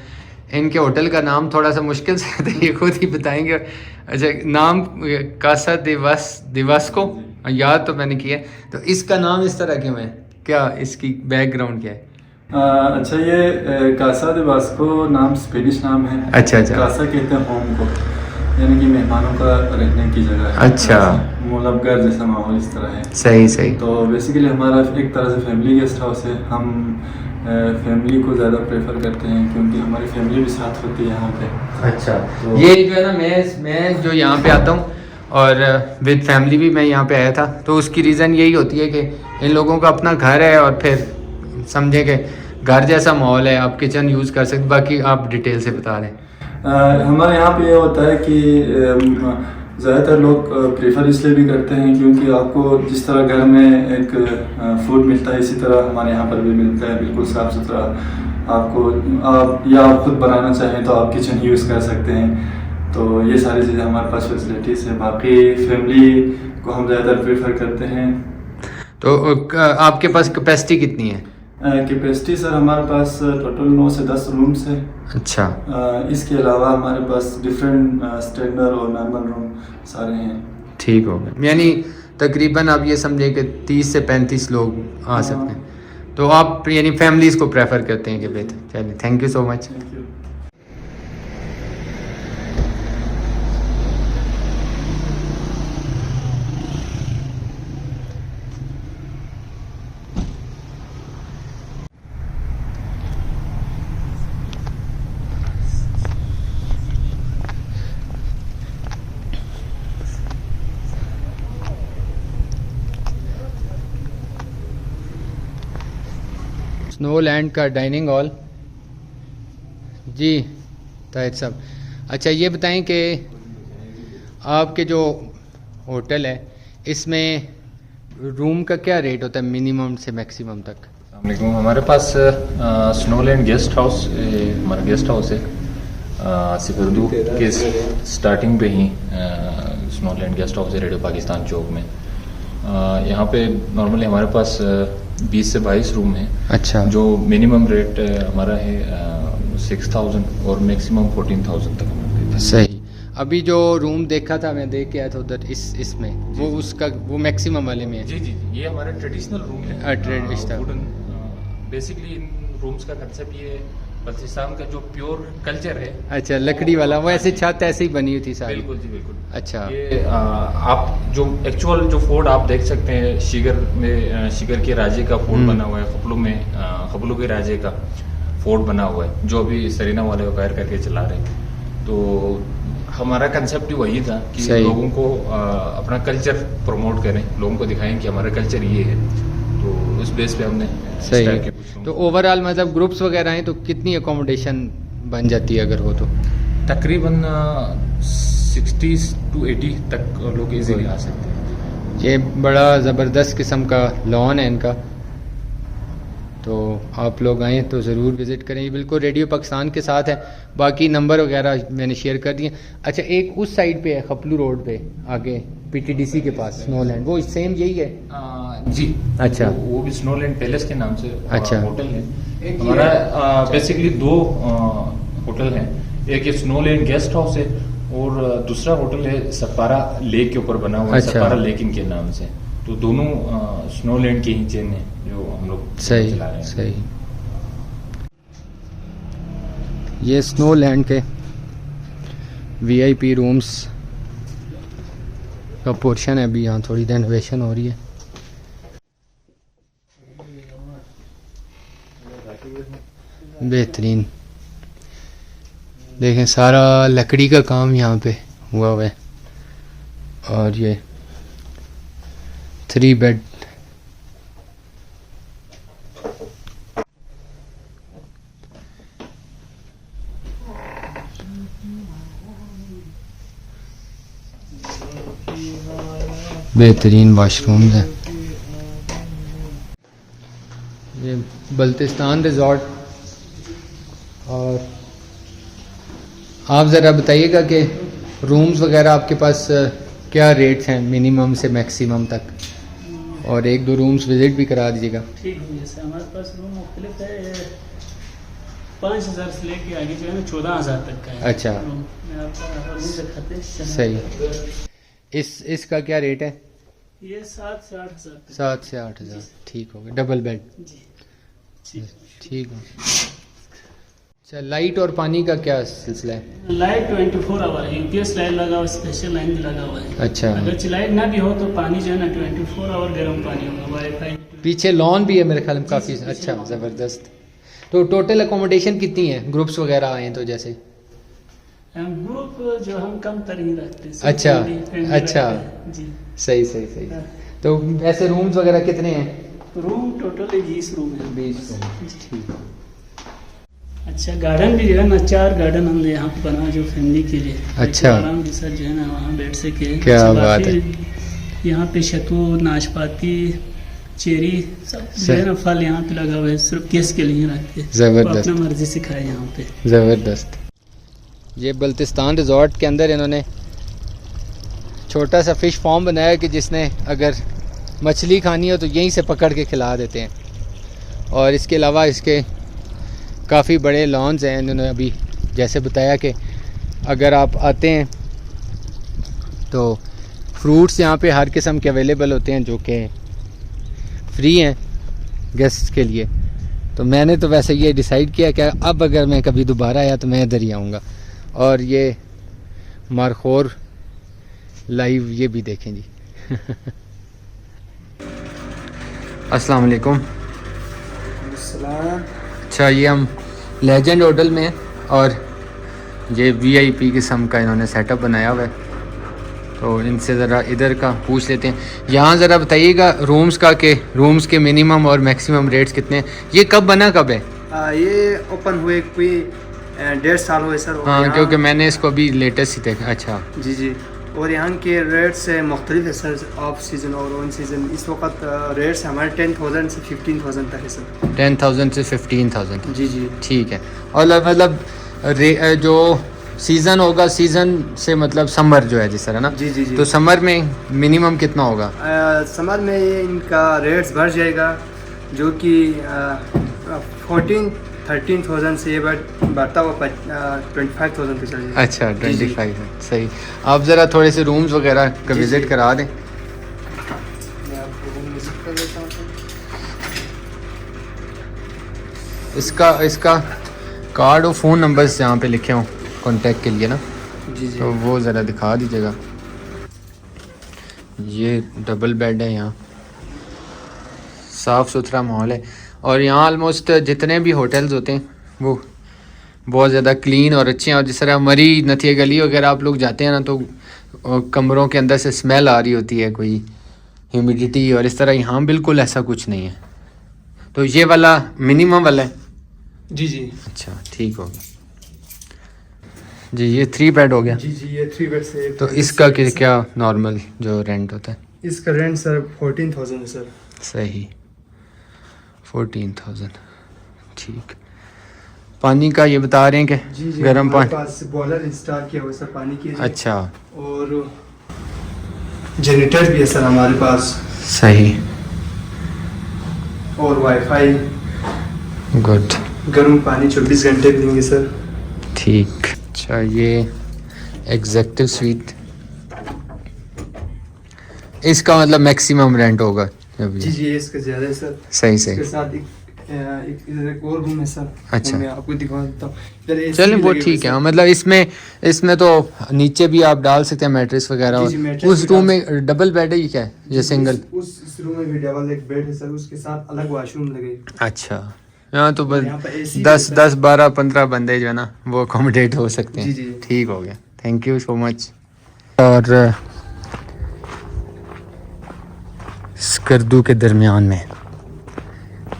इनके होटल का नाम थोड़ा सा मुश्किल से तो ये खुद ही बताएंगे। अच्छा, नाम कासा दिवस को याद तो मैंने किया, तो इसका नाम इस तरह क्यों है, क्या इसकी बैकग्राउंड क्या है? अच्छा, ये कासा दे वास्को नाम स्पेनिश नाम है। अच्छा। कासा कहते हैं होम को, यानी कि मेहमानों का रहने की जगह है। अच्छा, मतलब घर जैसा माहौल इस तरह है। सही। तो बेसिकली हमारा एक तरह से फैमिली गेस्ट हाउस है। हम फैमिली को ज़्यादा प्रेफर करते हैं क्योंकि हमारी फैमिली भी साथ होती है यहाँ पे। अच्छा, तो ये जो है ना मैं जो यहाँ पे आता हूँ और विद फैमिली भी मैं यहाँ पे आया था, तो उसकी रीज़न यही होती है कि इन लोगों का अपना घर है और फिर समझे कि घर जैसा माहौल है, आप किचन यूज़ कर सकते, बाकी आप डिटेल से बता दें। हमारे यहाँ पे ये होता है कि ज़्यादातर लोग प्रेफर इसलिए भी करते हैं क्योंकि आपको जिस तरह घर में एक फूड मिलता है, इसी तरह हमारे यहाँ पर भी मिलता है, बिल्कुल साफ़ सुथरा। आप खुद बनाना चाहें तो आप किचन यूज़ कर सकते हैं। तो ये सारी चीज़ें हमारे पास फैसिलिटीज़ है। बाकी फैमिली को हम ज़्यादातर प्रेफर करते हैं। तो आपके पास कैपेसिटी कितनी है? कैपेसिटी सर हमारे पास टोटल 9 से 10 रूम्स है। अच्छा। इसके अलावा हमारे पास डिफरेंट स्टैंडर्ड और नॉर्मल रूम सारे हैं। ठीक हो गया, यानी तकरीबन आप ये समझें कि 30 से 35 लोग आ सकते हैं। तो आप यानी फैमिलीज़ को प्रेफर करते हैं कि बेहतर। चलिए, thank you so much. Thank you. Snow land का डाइनिंग हॉल जी ताहिर साहब। अच्छा, ये बताएं कि आपके जो होटल है इसमें रूम का क्या रेट होता है मिनिमम से मैक्सिमम तक? अस्सलामुअलैकुम। हमारे पास स्नोलैंड गेस्ट हाउस हमारा गेस्ट हाउस है आसिफ उर्दू के स्टार्टिंग पे ही स्नोलैंड गेस्ट हाउस है रेडियो पाकिस्तान चौक में। यहाँ पे नॉर्मली हमारे पास 20 से 22 रूम हैं। अच्छा। जो मिनिमम रेट हमारा है 6000 और मैक्सिमम 14000 तक हमारा देते हैं। सही। अभी जो रूम देखा था, मैं देख के आया था उधर इसमें वो उसका वो मैक्सिमम वाले में है। जी जी, ये हमारा ट्रेडिशनल रूम है। ट्रेडिशनल। बेसिकली इन रूम्स का कंसेप्ट ये है, बल्चिस्तान का जो प्योर कल्चर है। अच्छा, लकड़ी वाला, वो ऐसे छत ऐसे ही बनी हुई थी सारी। बिल्कुल जी, बिल्कुल। अच्छा। ये आप जो एक्चुअल जो फोर्ट आप देख सकते हैं, शिगर में शिगर के राजे का फोर्ट बना हुआ है। खपलों के राजे का फोर्ट बना हुआ है, जो अभी सरीना वाले वायर करके चला रहे हैं। तो हमारा कंसेप्ट ही वही था कि लोगों को अपना कल्चर प्रमोट करें, लोगों को दिखाएं कि हमारा कल्चर ये है। तो उस बेस पे हमने सही है। तो ओवरऑल मतलब ग्रुप्स वगैरह हैं तो कितनी अकोमोडेशन बन जाती है अगर हो तो? तकरीबन 60 to 80 तक लोग इजीली आ सकते हैं। ये बड़ा ज़बरदस्त किस्म का लॉन है इनका, तो आप लोग आएँ तो ज़रूर विज़िट करें। ये बिल्कुल रेडियो पाकिस्तान के साथ है। बाकी नंबर वगैरह मैंने शेयर कर दिए। अच्छा, एक उस साइड पे है खपलू रोड पे आगे पीटीडीसी के पास स्नोलैंड, वो सेम यही है? जी। अच्छा। वो भी स्नोलैंड पैलेस के नाम से अच्छा होटल है हमारा। बेसिकली 2 होटल हैं, एक ये स्नोलैंड गेस्ट हाउस है और दूसरा होटल है सपारा लेक के ऊपर बना हुआ है। अच्छा। सपारा लेक इनके नाम से। तो दोनों स्नोलैंड की ही चेन है जो हम लोग सही चला रहे हैं। सही। ये स्नोलैंड के वीआईपी रूम्स का पोर्शन है। अभी यहाँ थोड़ी रेनोवेशन हो रही है। बेहतरीन, देखें सारा लकड़ी का काम यहाँ पे हुआ है। और ये 3 बेड। बेहतरीन वाशरूम है। ये बल्तिस्तान रिजॉर्ट। और आप ज़रा बताइएगा कि रूम्स वगैरह आपके पास क्या रेट्स हैं मिनिमम से मैक्सिमम तक, और 1-2 रूम्स विज़िट भी करा दीजिएगा। ठीक है। जैसे हमारे पास रूम मुख्तलिफ है, 5000 से लेके आगे जो है ना 14000 तक का है। अच्छा। रूम मैं आपको रूम दिखाते हैं। सही। इसका क्या रेट है? ये 7 से 8000 तक। 7 से 8000। ठीक हो गया। Double bed. जी ठीक हो। अच्छा, लाइट और पानी का क्या सिलसिला है? लाइट 24 आवर है। यूपीएस लाइट लगा हुआ है, स्पेशल लाइन भी लगा हुआ है। अच्छा। अगर लाइट ना भी हो तो पानी जो है ना 24 आवर गर्म पानी होगा। वाईफाई पीछे लॉन भी है मेरे ख्याल में काफ़ी। अच्छा, ज़बरदस्त। तो टोटल अकोमोडेशन कितनी है ग्रुप्स वगैरह आए तो? जैसे ग्रुप जो हम कम तर ही रखते हैं। अच्छा फैमिली अच्छा। जी। सही सही सही। तो ऐसे रूम्स वगैरह कितने हैं? रूम टोटल 20 रूम है। 20 रूम। ठीक। अच्छा गार्डन भी जो है ना 4 गार्डन हमने यहाँ पे बना जो फैमिली के लिए, अच्छा। आराम के साथ जो है ना वहाँ बैठ सके। क्या अच्छा, बात बाकी यहाँ पे शतूत, नाशपाती, चेरी सब जो है ना फल यहाँ पे लगा हुआ है, सिर्फ केस के लिए रखते हैं। ज़बरदस्त। अपना मर्जी से खाए यहाँ पे। ज़बरदस्त। ये बल्तिस्तान रिजॉर्ट के अंदर इन्होंने छोटा सा फ़िश फार्म बनाया कि जिसने अगर मछली खानी हो तो यहीं से पकड़ के खिला देते हैं। और इसके अलावा इसके काफ़ी बड़े लॉन्स हैं। इन्होंने अभी जैसे बताया कि अगर आप आते हैं तो फ्रूट्स यहाँ पे हर किस्म के अवेलेबल होते हैं जो कि फ्री हैं गेस्ट के लिए। तो मैंने तो वैसे ये डिसाइड किया कि अब अगर मैं कभी दोबारा आया तो मैं इधर ही आऊँगा। और ये मारखोर लाइव ये भी देखें जी। अस्सलाम वालेकुम। अच्छा, ये हम लेजेंड होटल में हैं और ये VIP किस्म का इन्होंने सेटअप बनाया हुआ है। तो इनसे ज़रा इधर का पूछ लेते हैं। यहाँ ज़रा बताइएगा रूम्स का कि रूम्स के मिनिमम और मैक्सिमम रेट्स कितने हैं। ये कब बना कब है? ये ओपन हुए कोई 1.5 साल हुए सर। हाँ, क्योंकि मैंने इसको अभी लेटेस्ट ही देखा। अच्छा जी जी। और यहाँ के रेट्स मुख्तलिफ है सर, ऑफ सीज़न और ऑन सीज़न। इस वक्त रेट्स हमारे 10,000 से 15,000 तक है सर। 10,000 से 15,000। जी जी ठीक है। और मतलब जो सीज़न होगा, सीज़न से मतलब समर जो है जिस तरह ना, जी जी जी। तो समर में मिनिमम कितना होगा? समर में ये इनका रेट्स बढ़ जाएगा जो कि 13,000 से ये बढ़ता हुआ 25,000 पे चल जाएगा। अच्छा, जी, जी। 25 है। सही। आप ज़रा थोड़े से रूम्स वगैरह का जी, विज़िट जी। करा दें। मैं आपको रूम विजिट कर देता हूँ सर। इसका कार्ड और फ़ोन नंबर्स यहाँ पे लिखे हों कांटेक्ट के लिए ना, जी जी। तो वो ज़रा दिखा दीजिएगा। ये डबल बेड है, यहाँ साफ़ सुथरा माहौल है। और यहाँ आलमोस्ट जितने भी होटल्स होते हैं वो बहुत ज़्यादा क्लीन और अच्छे हैं। और जिस तरह मरी नथिया गली वगैरह आप लोग जाते हैं ना तो कमरों के अंदर से स्मेल आ रही होती है, कोई ह्यूमिडिटी, और इस तरह यहाँ बिल्कुल ऐसा कुछ नहीं है। तो ये वाला मिनिमम वाला है? जी जी। अच्छा, ठीक हो गया जी। ये 3 बेड हो गया जी जी, ये 3 बेड से। तो इसका क्या नॉर्मल जो रेंट होता है? इसका रेंट सर 14,000 है सर। सही, 14,000। ठीक। पानी का ये बता रहे हैं जी कि जी, गर्म हमारे पानी? पास बॉयलर इंस्टॉल किया हुआ है सर पानी के लिए। अच्छा, और जनरेटर भी है सर हमारे पास, सही, और वाईफाई। गुड, गर्म पानी 24 घंटे देंगे सर। ठीक। अच्छा, ये एग्जेक्टिव स्वीट, इसका मतलब मैक्सिमम रेंट होगा अभी? जी जी, इसका ज़्यादा है सर। सही इसके सही। साथ इधर एक और रूम है सर। अच्छा। वो मैं आपको दिखा देता हूँ। चलें, वो ठीक है। मतलब इसमें तो नीचे भी आप डाल सकते हैं मैट्रेस वगैरह। जी, जी, मैट्रेस उस भी रूम डाल में डबल बेड है, ये क्या है? ये सिंगल? उस रूम में भी डबल एक बेड है सर, उसके साथ अलग वॉशरूम लगेगा। अच्छा, यहाँ तो बस यहाँ पर AC 10 12 15 बंदे जो है ना वो अकोमोडेट हो सकते हैं। जी, जी। ठीक हो गया, थैंक यू सो मच। और स्कर्दू के दरमियान में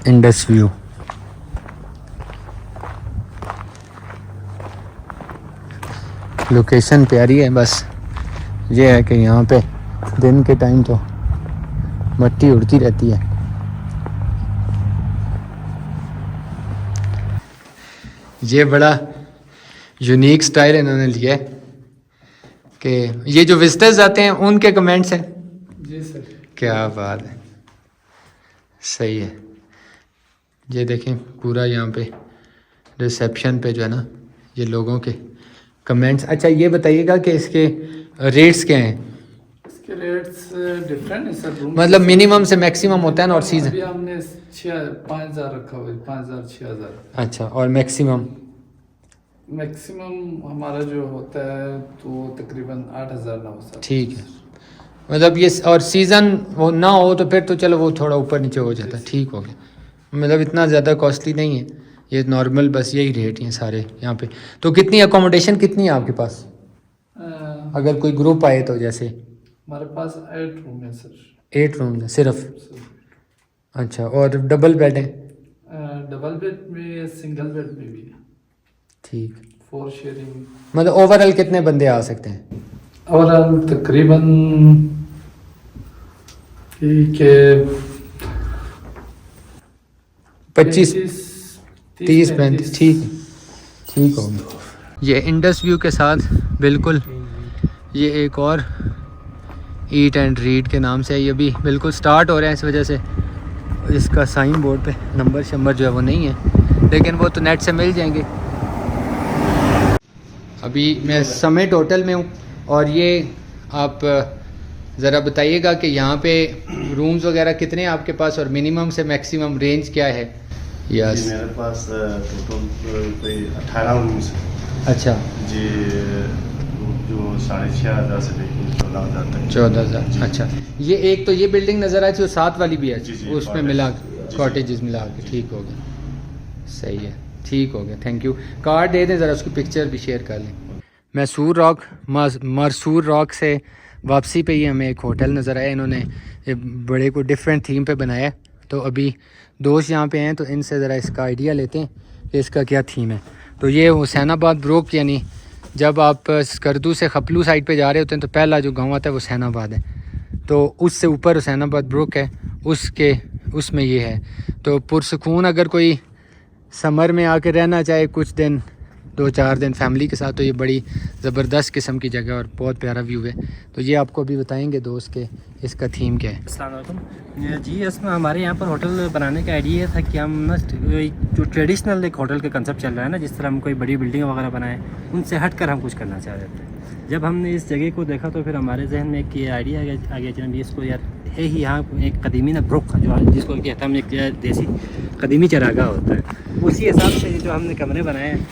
इंडस व्यू, लोकेशन प्यारी है। बस ये है कि यहाँ पे दिन के टाइम तो मट्टी उड़ती रहती है। ये बड़ा यूनिक स्टाइल इन्होंने लिया है कि ये जो विजिटर्स आते हैं उनके कमेंट्स हैं। जी सर। क्या बात है, सही है। ये देखें पूरा यहाँ पे रिसेप्शन पे जो है ना ये लोगों के कमेंट्स। अच्छा, ये बताइएगा कि इसके रेट्स क्या हैं? इसके रेट्स डिफरेंट है सर। रूम मतलब मिनिमम से मैक्सिमम होता है ना, और अभी सीजन? हमने 5,000 रखा हुआ है, 5,000 6,000। अच्छा, और मैक्सिमम? मैक्सिमम हमारा जो होता है तो तकरीबन 8,000 9 सर। ठीक है। मतलब ये और सीज़न वो ना हो तो फिर तो चलो वो थोड़ा ऊपर नीचे हो जाता है। ठीक हो गया, मतलब इतना ज़्यादा कॉस्टली नहीं है ये, नॉर्मल बस यही रेट हैं सारे यहाँ पे। तो कितनी अकोमोडेशन कितनी है आपके पास अगर कोई ग्रुप आए तो? जैसे हमारे पास 8 रूम है सर। 8 रूम है सिर्फ? अच्छा, और डबल बेड है? डबल बेड में, सिंगल बेड में भी है। ठीक, 4 शेयरिंग। मतलब ओवरऑल कितने बंदे आ सकते हैं? ओवरऑल तकरीबन ठीक है 25 30 35, ठीक होगा। ये इंडस व्यू के साथ बिल्कुल, ये एक और ईट एंड रीड के नाम से है, ये भी बिल्कुल स्टार्ट हो रहे हैं, इस वजह से इसका साइन बोर्ड पे नंबर शंबर जो है वो नहीं है, लेकिन वो तो नेट से मिल जाएंगे। अभी मैं समिट होटल में हूँ और ये आप ज़रा बताइएगा कि यहाँ पे रूम्स वगैरह कितने हैं आपके पास और मिनिमम से मैक्सिमम रेंज क्या है? यस, मेरे पास टोटल कोई 18 रूम्स हैं। अच्छा जी, जो 6,500 से लेकर 14,000 तक। 14,000, अच्छा। ये एक तो ये बिल्डिंग नज़र आई थी, वो साथ वाली भी है, जी, उसमें मिला कॉटेजेस मिला के, ठीक हो गया, सही है, ठीक हो गया, थैंक यू। कार्ड दे दें ज़रा, उसकी पिक्चर भी शेयर कर लें। मरसूर रॉक से वापसी पे ही हमें एक होटल नज़र आया, इन्होंने बड़े को डिफरेंट थीम पे बनाया है, तो अभी दोस्त यहाँ पे हैं तो इनसे ज़रा इसका आइडिया लेते हैं कि इसका क्या थीम है। तो ये हुसैनाबाद ब्रोक, यानी जब आप स्कर्दू से खपलू साइड पे जा रहे होते हैं तो पहला जो गांव आता है वो हुसैनाबाद है, तो उससे ऊपर हुसैनाबाद ब्रोक है, उसमें ये है। तो पुरसकून अगर कोई समर में आके रहना चाहे कुछ दिन, 2-4 दिन फैमिली के साथ, तो ये बड़ी ज़बरदस्त किस्म की जगह और बहुत प्यारा व्यू है। तो ये आपको अभी बताएंगे दोस्त के इसका थीम क्या है। अस्सलाम वालेकुम जी, इसमें हमारे यहाँ पर होटल बनाने का आइडिया था कि हम ना जो ट्रेडिशनल एक होटल का कंसेप्ट चल रहा है ना, जिस तरह हम कोई बड़ी बिल्डिंग वगैरह बनाएं, उनसे हट कर हम कुछ करना चाह रहे थे। जब हमने इस जगह को देखा तो फिर हमारे जहन में एक ये आइडिया आ गया जनाब, इसको यार है ही यहाँ एक कदीमी ना ब्रुक जो जिसको कहते हैं, हम एक देसी कदीमी चरागाह होता है, उसी हिसाब से जो हमने कमरे बनाए हैं।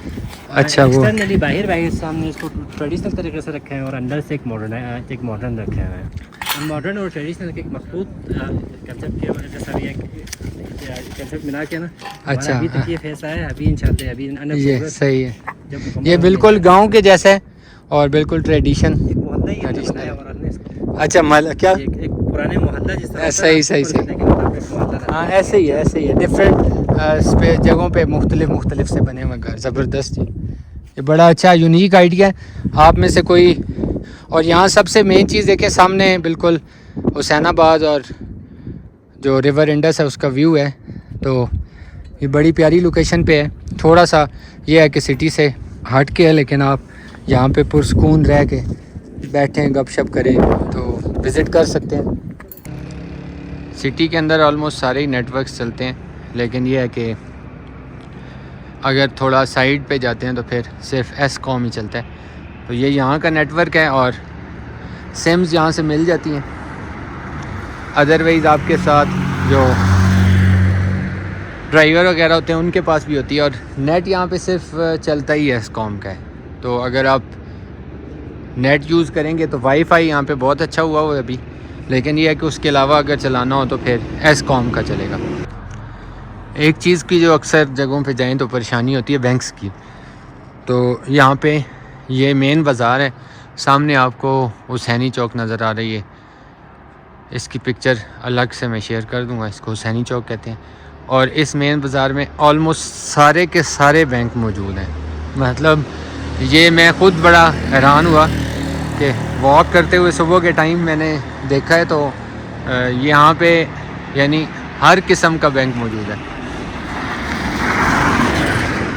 अच्छा, वो एक्सटर्नली बाहर से हमने इसको ट्रेडिशनल तरीके से रखे हैं और अंदर से एक मॉडर्न रखे हैं। मॉडर्न और ट्रेडिशनल के एक मखलूत कंसेप्ट के वजह से अभी कंसेप्ट मिला के ना, अच्छा, अभी तक ये फैसला है, अभी इंशाल्लाह अभी ये सही है, ये बिल्कुल गांव के जैसा है और बिल्कुल ट्रेडिशन। अच्छा, क्या एक पुराने मोहल्ला जिस तरह सही हाँ, ऐसे ही है, डिफरेंट जगहों पे मुख्तलिफ से बने हुए घर, ज़बरदस्त जी, ये बड़ा अच्छा यूनिक आइडिया है। आप में से कोई, और यहाँ सबसे मेन चीज़ देखें, सामने बिल्कुल हुसैनाबाद और जो रिवर इंडस है उसका व्यू है, तो ये बड़ी प्यारी लोकेशन पे है। थोड़ा सा ये है कि सिटी से हट के है, लेकिन आप यहाँ पे पुरसकून रह के बैठें गपशप करें तो विज़िट कर सकते हैं। सिटी के अंदर ऑलमोस्ट सारे ही नेटवर्क्स चलते हैं, लेकिन ये है कि अगर थोड़ा साइड पे जाते हैं तो फिर सिर्फ एसकॉम ही चलता है। तो ये यहाँ का नेटवर्क है और सिम्स यहाँ से मिल जाती हैं, अदरवाइज़ आपके साथ जो ड्राइवर वगैरह होते हैं उनके पास भी होती है। और नेट यहाँ पे सिर्फ चलता ही एसकॉम का है, तो अगर आप नेट यूज़ करेंगे तो वाईफाई यहाँ पे बहुत अच्छा हुआ है अभी, लेकिन ये है कि उसके अलावा अगर चलाना हो तो फिर एसकॉम का चलेगा। एक चीज़ की जो अक्सर जगहों पे जाएं तो परेशानी होती है बैंक्स की। तो यहाँ पे ये मेन बाज़ार है, सामने आपको हुसैनी चौक नज़र आ रही है, इसकी पिक्चर अलग से मैं शेयर कर दूँगा, इसको हुसैनी चौक कहते हैं। और इस मेन बाज़ार में ऑलमोस्ट सारे के सारे बैंक मौजूद हैं। मतलब ये मैं ख़ुद बड़ा हैरान हुआ कि वॉक करते हुए सुबह के टाइम मैंने देखा है, तो यहाँ पे यानी हर किस्म का बैंक मौजूद है।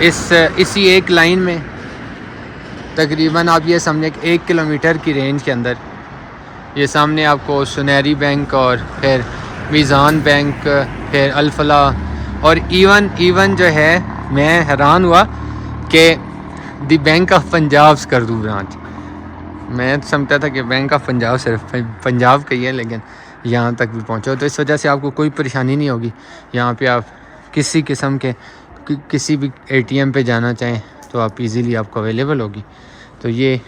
इसी एक लाइन में तकरीबन आप ये समझें कि 1 किलोमीटर की रेंज के अंदर ये सामने आपको सुनहरी बैंक और फिर मीज़ान बैंक, फिर अल-फलाह और इवन जो है, मैं हैरान हुआ कि the bank of Punjab Skardu branch. मैं समझता था कि बैंक ऑफ पंजाब सिर्फ पंजाब का ही है, लेकिन यहाँ तक भी पहुँचा, तो इस वजह से आपको कोई परेशानी नहीं होगी। यहाँ पे आप किसी किस्म के किसी भी ATM पे जाना चाहें तो आप इजीली आपको अवेलेबल होगी। तो ये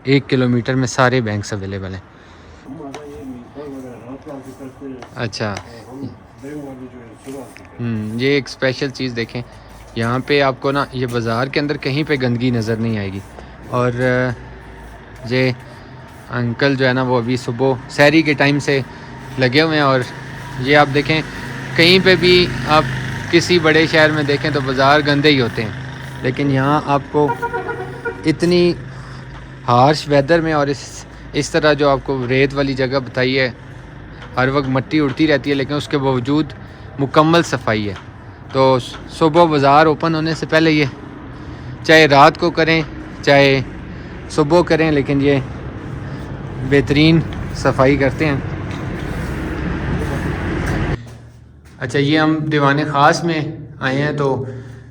1 किलोमीटर में सारे बैंक्स अवेलेबल हैं। अच्छा, ये एक स्पेशल चीज़ देखें, यहाँ पे आपको ना ये बाज़ार के अंदर कहीं पे गंदगी नज़र नहीं आएगी। और ये अंकल जो है ना, वो अभी सुबह सहरी के टाइम से लगे हुए हैं। और ये आप देखें, कहीं पे भी आप किसी बड़े शहर में देखें तो बाज़ार गंदे ही होते हैं, लेकिन यहाँ आपको इतनी हार्श वेदर में और इस तरह जो आपको रेत वाली जगह बताई है, हर वक्त मिट्टी उड़ती रहती है लेकिन उसके बावजूद मुकम्मल सफाई है। तो सुबह बाज़ार ओपन होने से पहले ये चाहे रात को करें चाहे सुबह करें, लेकिन ये बेहतरीन सफाई करते हैं। अच्छा, ये हम दीवान ख़ास में आए हैं तो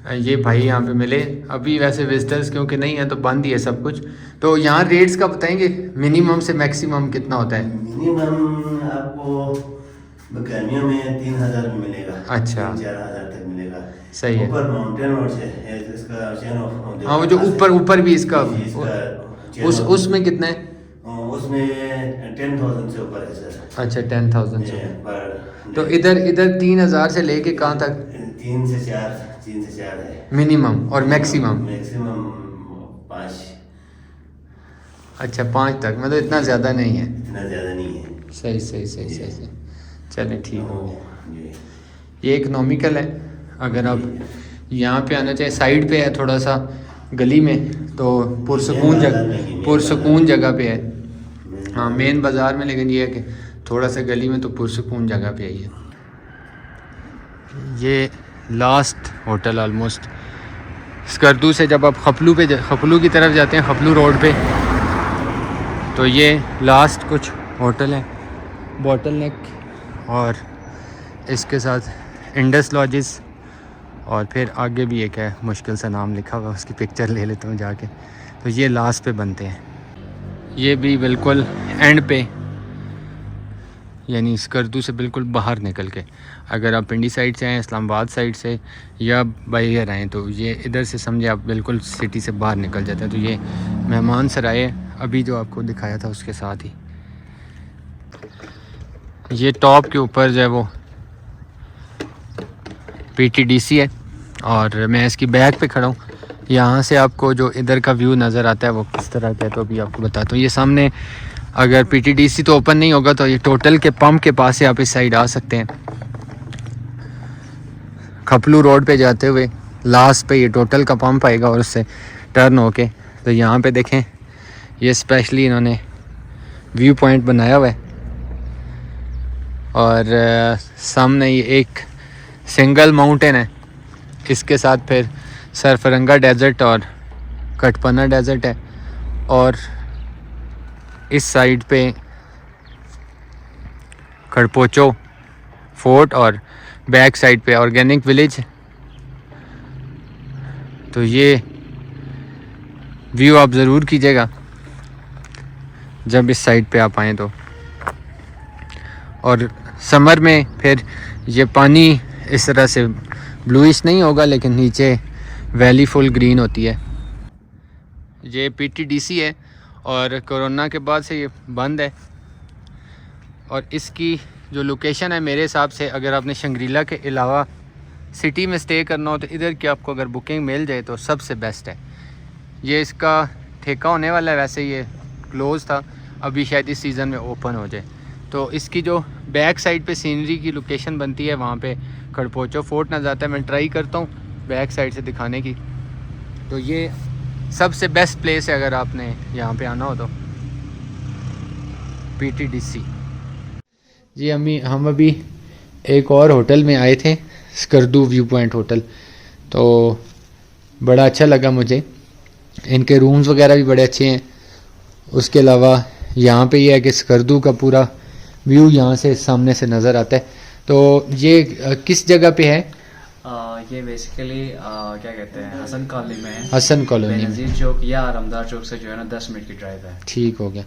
ये भाई यहाँ पे मिले। अभी वैसे विजिटर्स क्योंकि नहीं है तो बंद ही है सब कुछ। तो यहाँ रेट्स का बताएंगे मिनिमम से मैक्सिमम कितना होता है? मिनिमम आपको गर्मियों में 3,000 में मिलेगा। अच्छा, 4,000 तक मिलेगा। सही है। ऊपर माउंटेन रोड है इसका चैन ऑफ, हाँ वो जो ऊपर भी इसका उसमें कितना है? उसमें 10,000 से ऊपर है सर। अच्छा, 10,000 से तो इधर 3,000 से लेके कहाँ तक? 3 से 4 है मिनिमम और मैक्सिमम 5। अच्छा, 5 तक, मतलब इतना ज़्यादा नहीं है। इतना ज़्यादा नहीं है। सही। चलें, ठीक हो गया। ये इकनॉमिकल है। अगर आप यहाँ पे आना चाहें, साइड पे है थोड़ा सा गली में, तो पुरसकून जगह पे है। हाँ, मेन बाज़ार में, लेकिन ये है कि थोड़ा सा गली में तो पुरसकून जगह पे आई है। ये लास्ट होटल ऑलमोस्ट स्कर्दू से जब आप खपलू की तरफ जाते हैं, खपलू रोड पे, तो ये लास्ट कुछ होटल है। बॉटल नेक और इसके साथ इंडस लॉजेस, और फिर आगे भी एक है मुश्किल सा नाम लिखा हुआ, उसकी पिक्चर ले लेता हूँ जाके। तो ये लास्ट पे बनते हैं। ये भी बिल्कुल एंड पे, यानी स्कर्दू से बिल्कुल बाहर निकल के। अगर आप पिंडी साइड से आएँ, इस्लामाबाद साइड से, या बाई एयर आएँ, तो ये इधर से समझे आप बिल्कुल सिटी से बाहर निकल जाते हैं। तो ये मेहमान सराय है, अभी जो आपको दिखाया था उसके साथ ही। ये टॉप के ऊपर जो है वो PTDC है, और मैं इसकी बैक पे खड़ा हूँ। यहाँ से आपको जो इधर का व्यू नज़र आता है वो किस तरह का है, तो अभी आपको बताता हूँ। ये सामने, अगर PTDC तो ओपन नहीं होगा तो ये टोटल के पंप के पास से आप इस साइड आ सकते हैं। खपलू रोड पे जाते हुए लास्ट पे ये टोटल का पंप आएगा, और उससे टर्न होके तो यहाँ पे देखें, ये स्पेशली इन्होंने व्यू पॉइंट बनाया हुआ है। और सामने ये एक सिंगल माउंटेन है, इसके साथ फिर सरफरंगा डेजर्ट और कटपना डेजर्ट है, और इस साइड पे खड़पोचो फोर्ट, और बैक साइड पे ऑर्गेनिक विलेज। तो ये व्यू आप ज़रूर कीजिएगा जब इस साइड पे आप आएँ तो। और समर में फिर ये पानी इस तरह से ब्लूइश नहीं होगा, लेकिन नीचे वैली फुल ग्रीन होती है। ये PTDC है, और कोरोना के बाद से ये बंद है। और इसकी जो लोकेशन है, मेरे हिसाब से अगर आपने शंग्रीला के अलावा सिटी में स्टे करना हो तो इधर की आपको अगर बुकिंग मिल जाए तो सबसे बेस्ट है। ये इसका ठेका होने वाला है, वैसे ये क्लोज़ था, अभी शायद इस सीज़न में ओपन हो जाए। तो इसकी जो बैक साइड पे सीनरी की लोकेशन बनती है, वहाँ पे खड़पोचो फोर्ट नज़र आता है। मैं ट्राई करता हूँ बैक साइड से दिखाने की। तो ये सबसे बेस्ट प्लेस है अगर आपने यहाँ पे आना हो तो, PTDC। जी हम अभी एक और होटल में आए थे, स्कर्दू व्यू पॉइंट होटल। तो बड़ा अच्छा लगा मुझे, इनके रूम्स वगैरह भी बड़े अच्छे हैं। उसके अलावा यहाँ पे ये है कि स्कर्दू का पूरा व्यू यहाँ से सामने से नज़र आता है। तो ये किस जगह पे है? ये बेसिकली क्या कहते हैं, हसन कॉलोनी में है। हसन कॉलोनी में, बेनज़ीर चौक या रमदार चौक से जो है ना 10 मिनट की ड्राइव है। ठीक हो गया,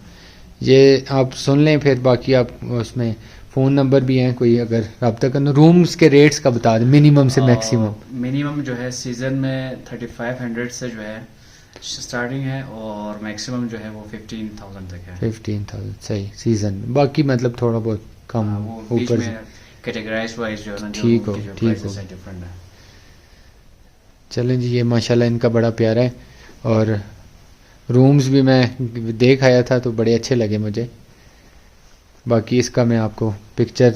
ये आप सुन लें। फिर बाकी आप उसमें फ़ोन नंबर भी हैं, कोई अगर रब्ता करना। रूम्स के रेट्स का बता दें, मिनिमम से मैक्सिमम। मिनिमम जो है सीज़न में 3500 से जो है स्टार्टिंग है, और मैक्सिमम जो है वो 15,000 तक है। 15,000 सही सीज़न, बाकी मतलब थोड़ा बहुत कम ऊपर से कैटेगराइज वाइज जो है ना, ठीक हो। डिफरेंट है। चलें जी, ये माशाल्लाह इनका बड़ा प्यारा है, और रूम्स भी मैं देख आया था तो बड़े अच्छे लगे मुझे। बाकी इसका मैं आपको पिक्चर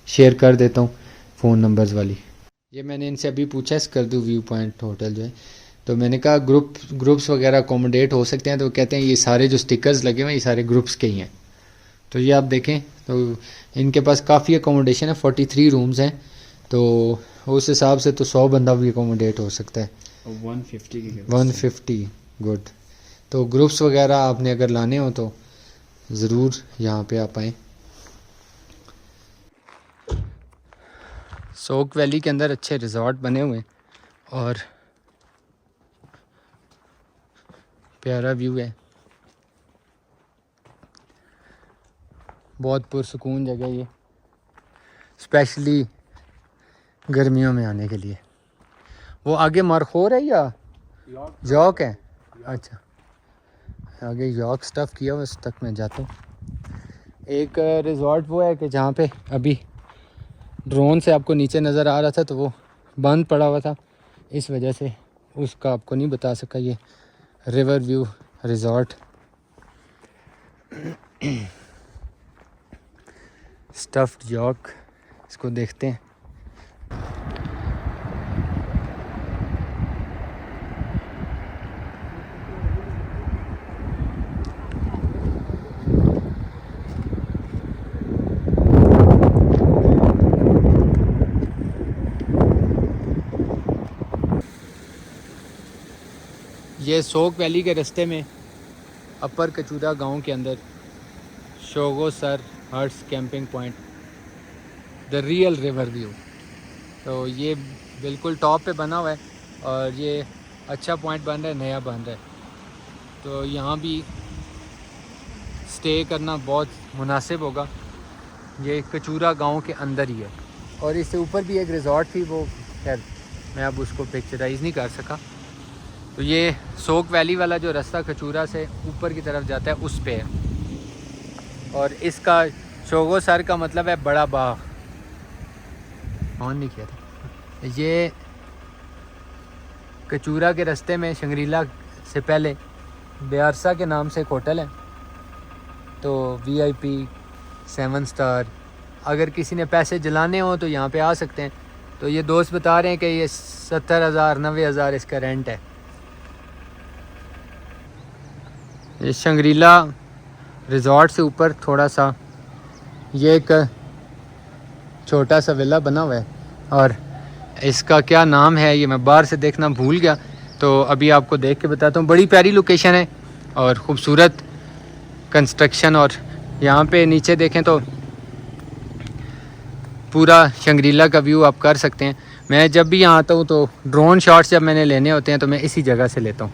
शेयर कर देता हूँ फ़ोन नंबर्स वाली। ये मैंने इनसे अभी पूछा स्कर्दू व्यू पॉइंट होटल जो है, तो मैंने कहा ग्रुप्स वगैरह अकोमोडेट हो सकते हैं, तो कहते हैं ये सारे जो स्टिकर्स लगे हुए हैं ये सारे ग्रुप्स के ही हैं। तो ये आप देखें तो इनके पास काफ़ी अकोमोडेशन है, 43 रूम्स हैं, तो उस हिसाब से तो 100 बंदा भी अकोमोडेट हो सकता है। 150 गुड। तो ग्रुप्स वगैरह आपने अगर लाने हो तो ज़रूर यहाँ पे आप आएँ। सोक वैली के अंदर अच्छे रिजॉर्ट बने हुए हैं और प्यारा व्यू है, बहुत पुरसुकून जगह ये, स्पेशली गर्मियों में आने के लिए। वो आगे मारखोर है या यॉक है? अच्छा, आगे यॉक स्टफ़ किया हुआ, उस तक मैं जाता हूँ। एक रिज़ॉर्ट वो है कि जहाँ पे अभी ड्रोन से आपको नीचे नज़र आ रहा था तो वो बंद पड़ा हुआ था, इस वजह से उसका आपको नहीं बता सका। ये river view resort stuffed yak, इसको देखते हैं। ये सोक वैली के रास्ते में अपर कचूरा गांव के अंदर Shogo Sar huts camping point, the real river view. तो ये बिल्कुल टॉप पे बना हुआ है और ये अच्छा पॉइंट बन रहा है, नया बन रहा है, तो यहाँ भी स्टे करना बहुत मुनासिब होगा। ये कचूरा गांव के अंदर ही है और इससे ऊपर भी एक रिज़ॉर्ट थी, वो खैर मैं अब उसको पिक्चराइज़ नहीं कर सका। तो ये सोक वैली वाला जो रास्ता कचूरा से ऊपर की तरफ जाता है उस पे है, और इसका शोगो सर का मतलब है बड़ा बाग। ऑन नहीं किया था। ये कचूरा के रास्ते में शंग्रीला से पहले ब्यारसा के नाम से एक होटल है, तो VIP 7 स्टार, अगर किसी ने पैसे जलाने हो तो यहाँ पे आ सकते हैं। तो ये दोस्त बता रहे हैं कि ये 70,000 90,000 इसका रेंट है। ये शंग्रीला रिज़ॉर्ट से ऊपर थोड़ा सा ये एक छोटा सा विला बना हुआ है, और इसका क्या नाम है ये मैं बाहर से देखना भूल गया, तो अभी आपको देख के बताता हूँ। बड़ी प्यारी लोकेशन है और ख़ूबसूरत कंस्ट्रक्शन, और यहाँ पे नीचे देखें तो पूरा शंग्रीला का व्यू आप कर सकते हैं। मैं जब भी यहाँ आता हूँ तो ड्रोन शॉट्स जब मैंने लेने होते हैं तो मैं इसी जगह से लेता हूँ।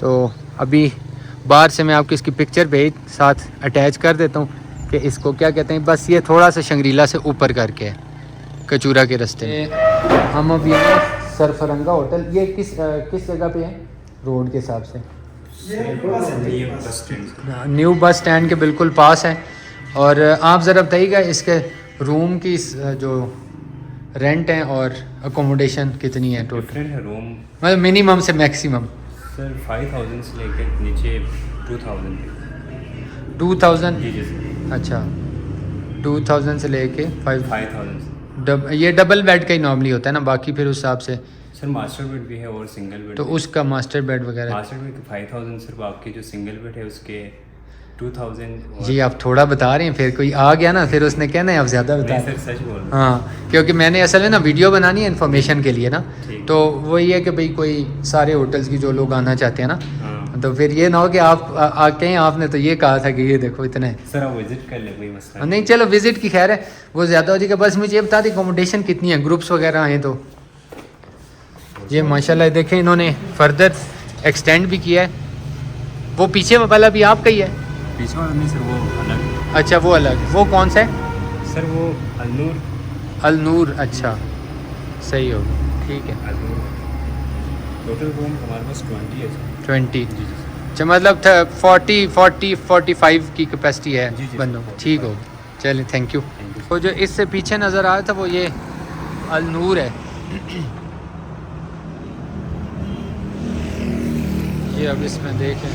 तो अभी बाहर से मैं आपको इसकी पिक्चर भेज साथ अटैच कर देता हूँ कि इसको क्या कहते हैं। बस ये थोड़ा सा शंग्रीला से ऊपर करके है कचूरा के रास्ते में। हम अभी सरफरंगा होटल, ये किस जगह पे है रोड के हिसाब से? न्यू बस स्टैंड के बिल्कुल पास है। और आप ज़रा बताइएगा इसके रूम की जो रेंट है और अकोमोडेशन कितनी है टोटल? रूम मतलब मिनिमम से मैक्सिमम? सर 5,000 से लेकर नीचे 2,000। 2,000? जी सर। अच्छा, 2,000 से लेके 5,000। ये डबल बेड का ही नॉर्मली होता है ना, बाकी फिर उस हिसाब से? सर मास्टर बेड भी है और सिंगल बेड। तो उसका मास्टर बेड वगैरह? मास्टर बेड 5,000 सिर्फ, आपके जो सिंगल बेड है उसके 2,000। जी आप थोड़ा बता रहे हैं, फिर कोई आ गया ना फिर उसने कहना है आप ज़्यादा बता रहे हैं। सर सच बोल रहे हैं। हाँ, क्योंकि मैंने असल में ना वीडियो बनानी है इन्फॉर्मेशन के लिए ना, तो वही है कि भाई कोई सारे होटल्स की जो लोग आना चाहते हैं ना, तो फिर ये ना हो कि आप आके आपने तो ये कहा था कि ये देखो इतने। सर आप विजिट कर ले, कोई मसला नहीं। चलो विजिट की खैर है, वो ज़्यादा हो जाएगा। बस मुझे ये बता दी अकोमोडेशन कितनी है, ग्रुप्स वगैरह हैं तो? ये माशाल्लाह देखें इन्होंने फर्दर एक्सटेंड भी किया है। वो पीछे वाला भी आपका ही है? पीछे वाला नहीं सर, वो अलग। अच्छा वो अलग, वो कौन सा है सर? वो अलनूर। अलनूर, अच्छा सही हो, ठीक है। अलनूर टोटल रूम हमारे पास 20 है सर। 20? अच्छा, मतलब 40-45 की कैपेसिटी है बंदों, ठीक हो। चलिए थैंक यू। तो जो इससे पीछे नज़र आ रहा था वो ये अलनूर है। ये अब इसमें देखें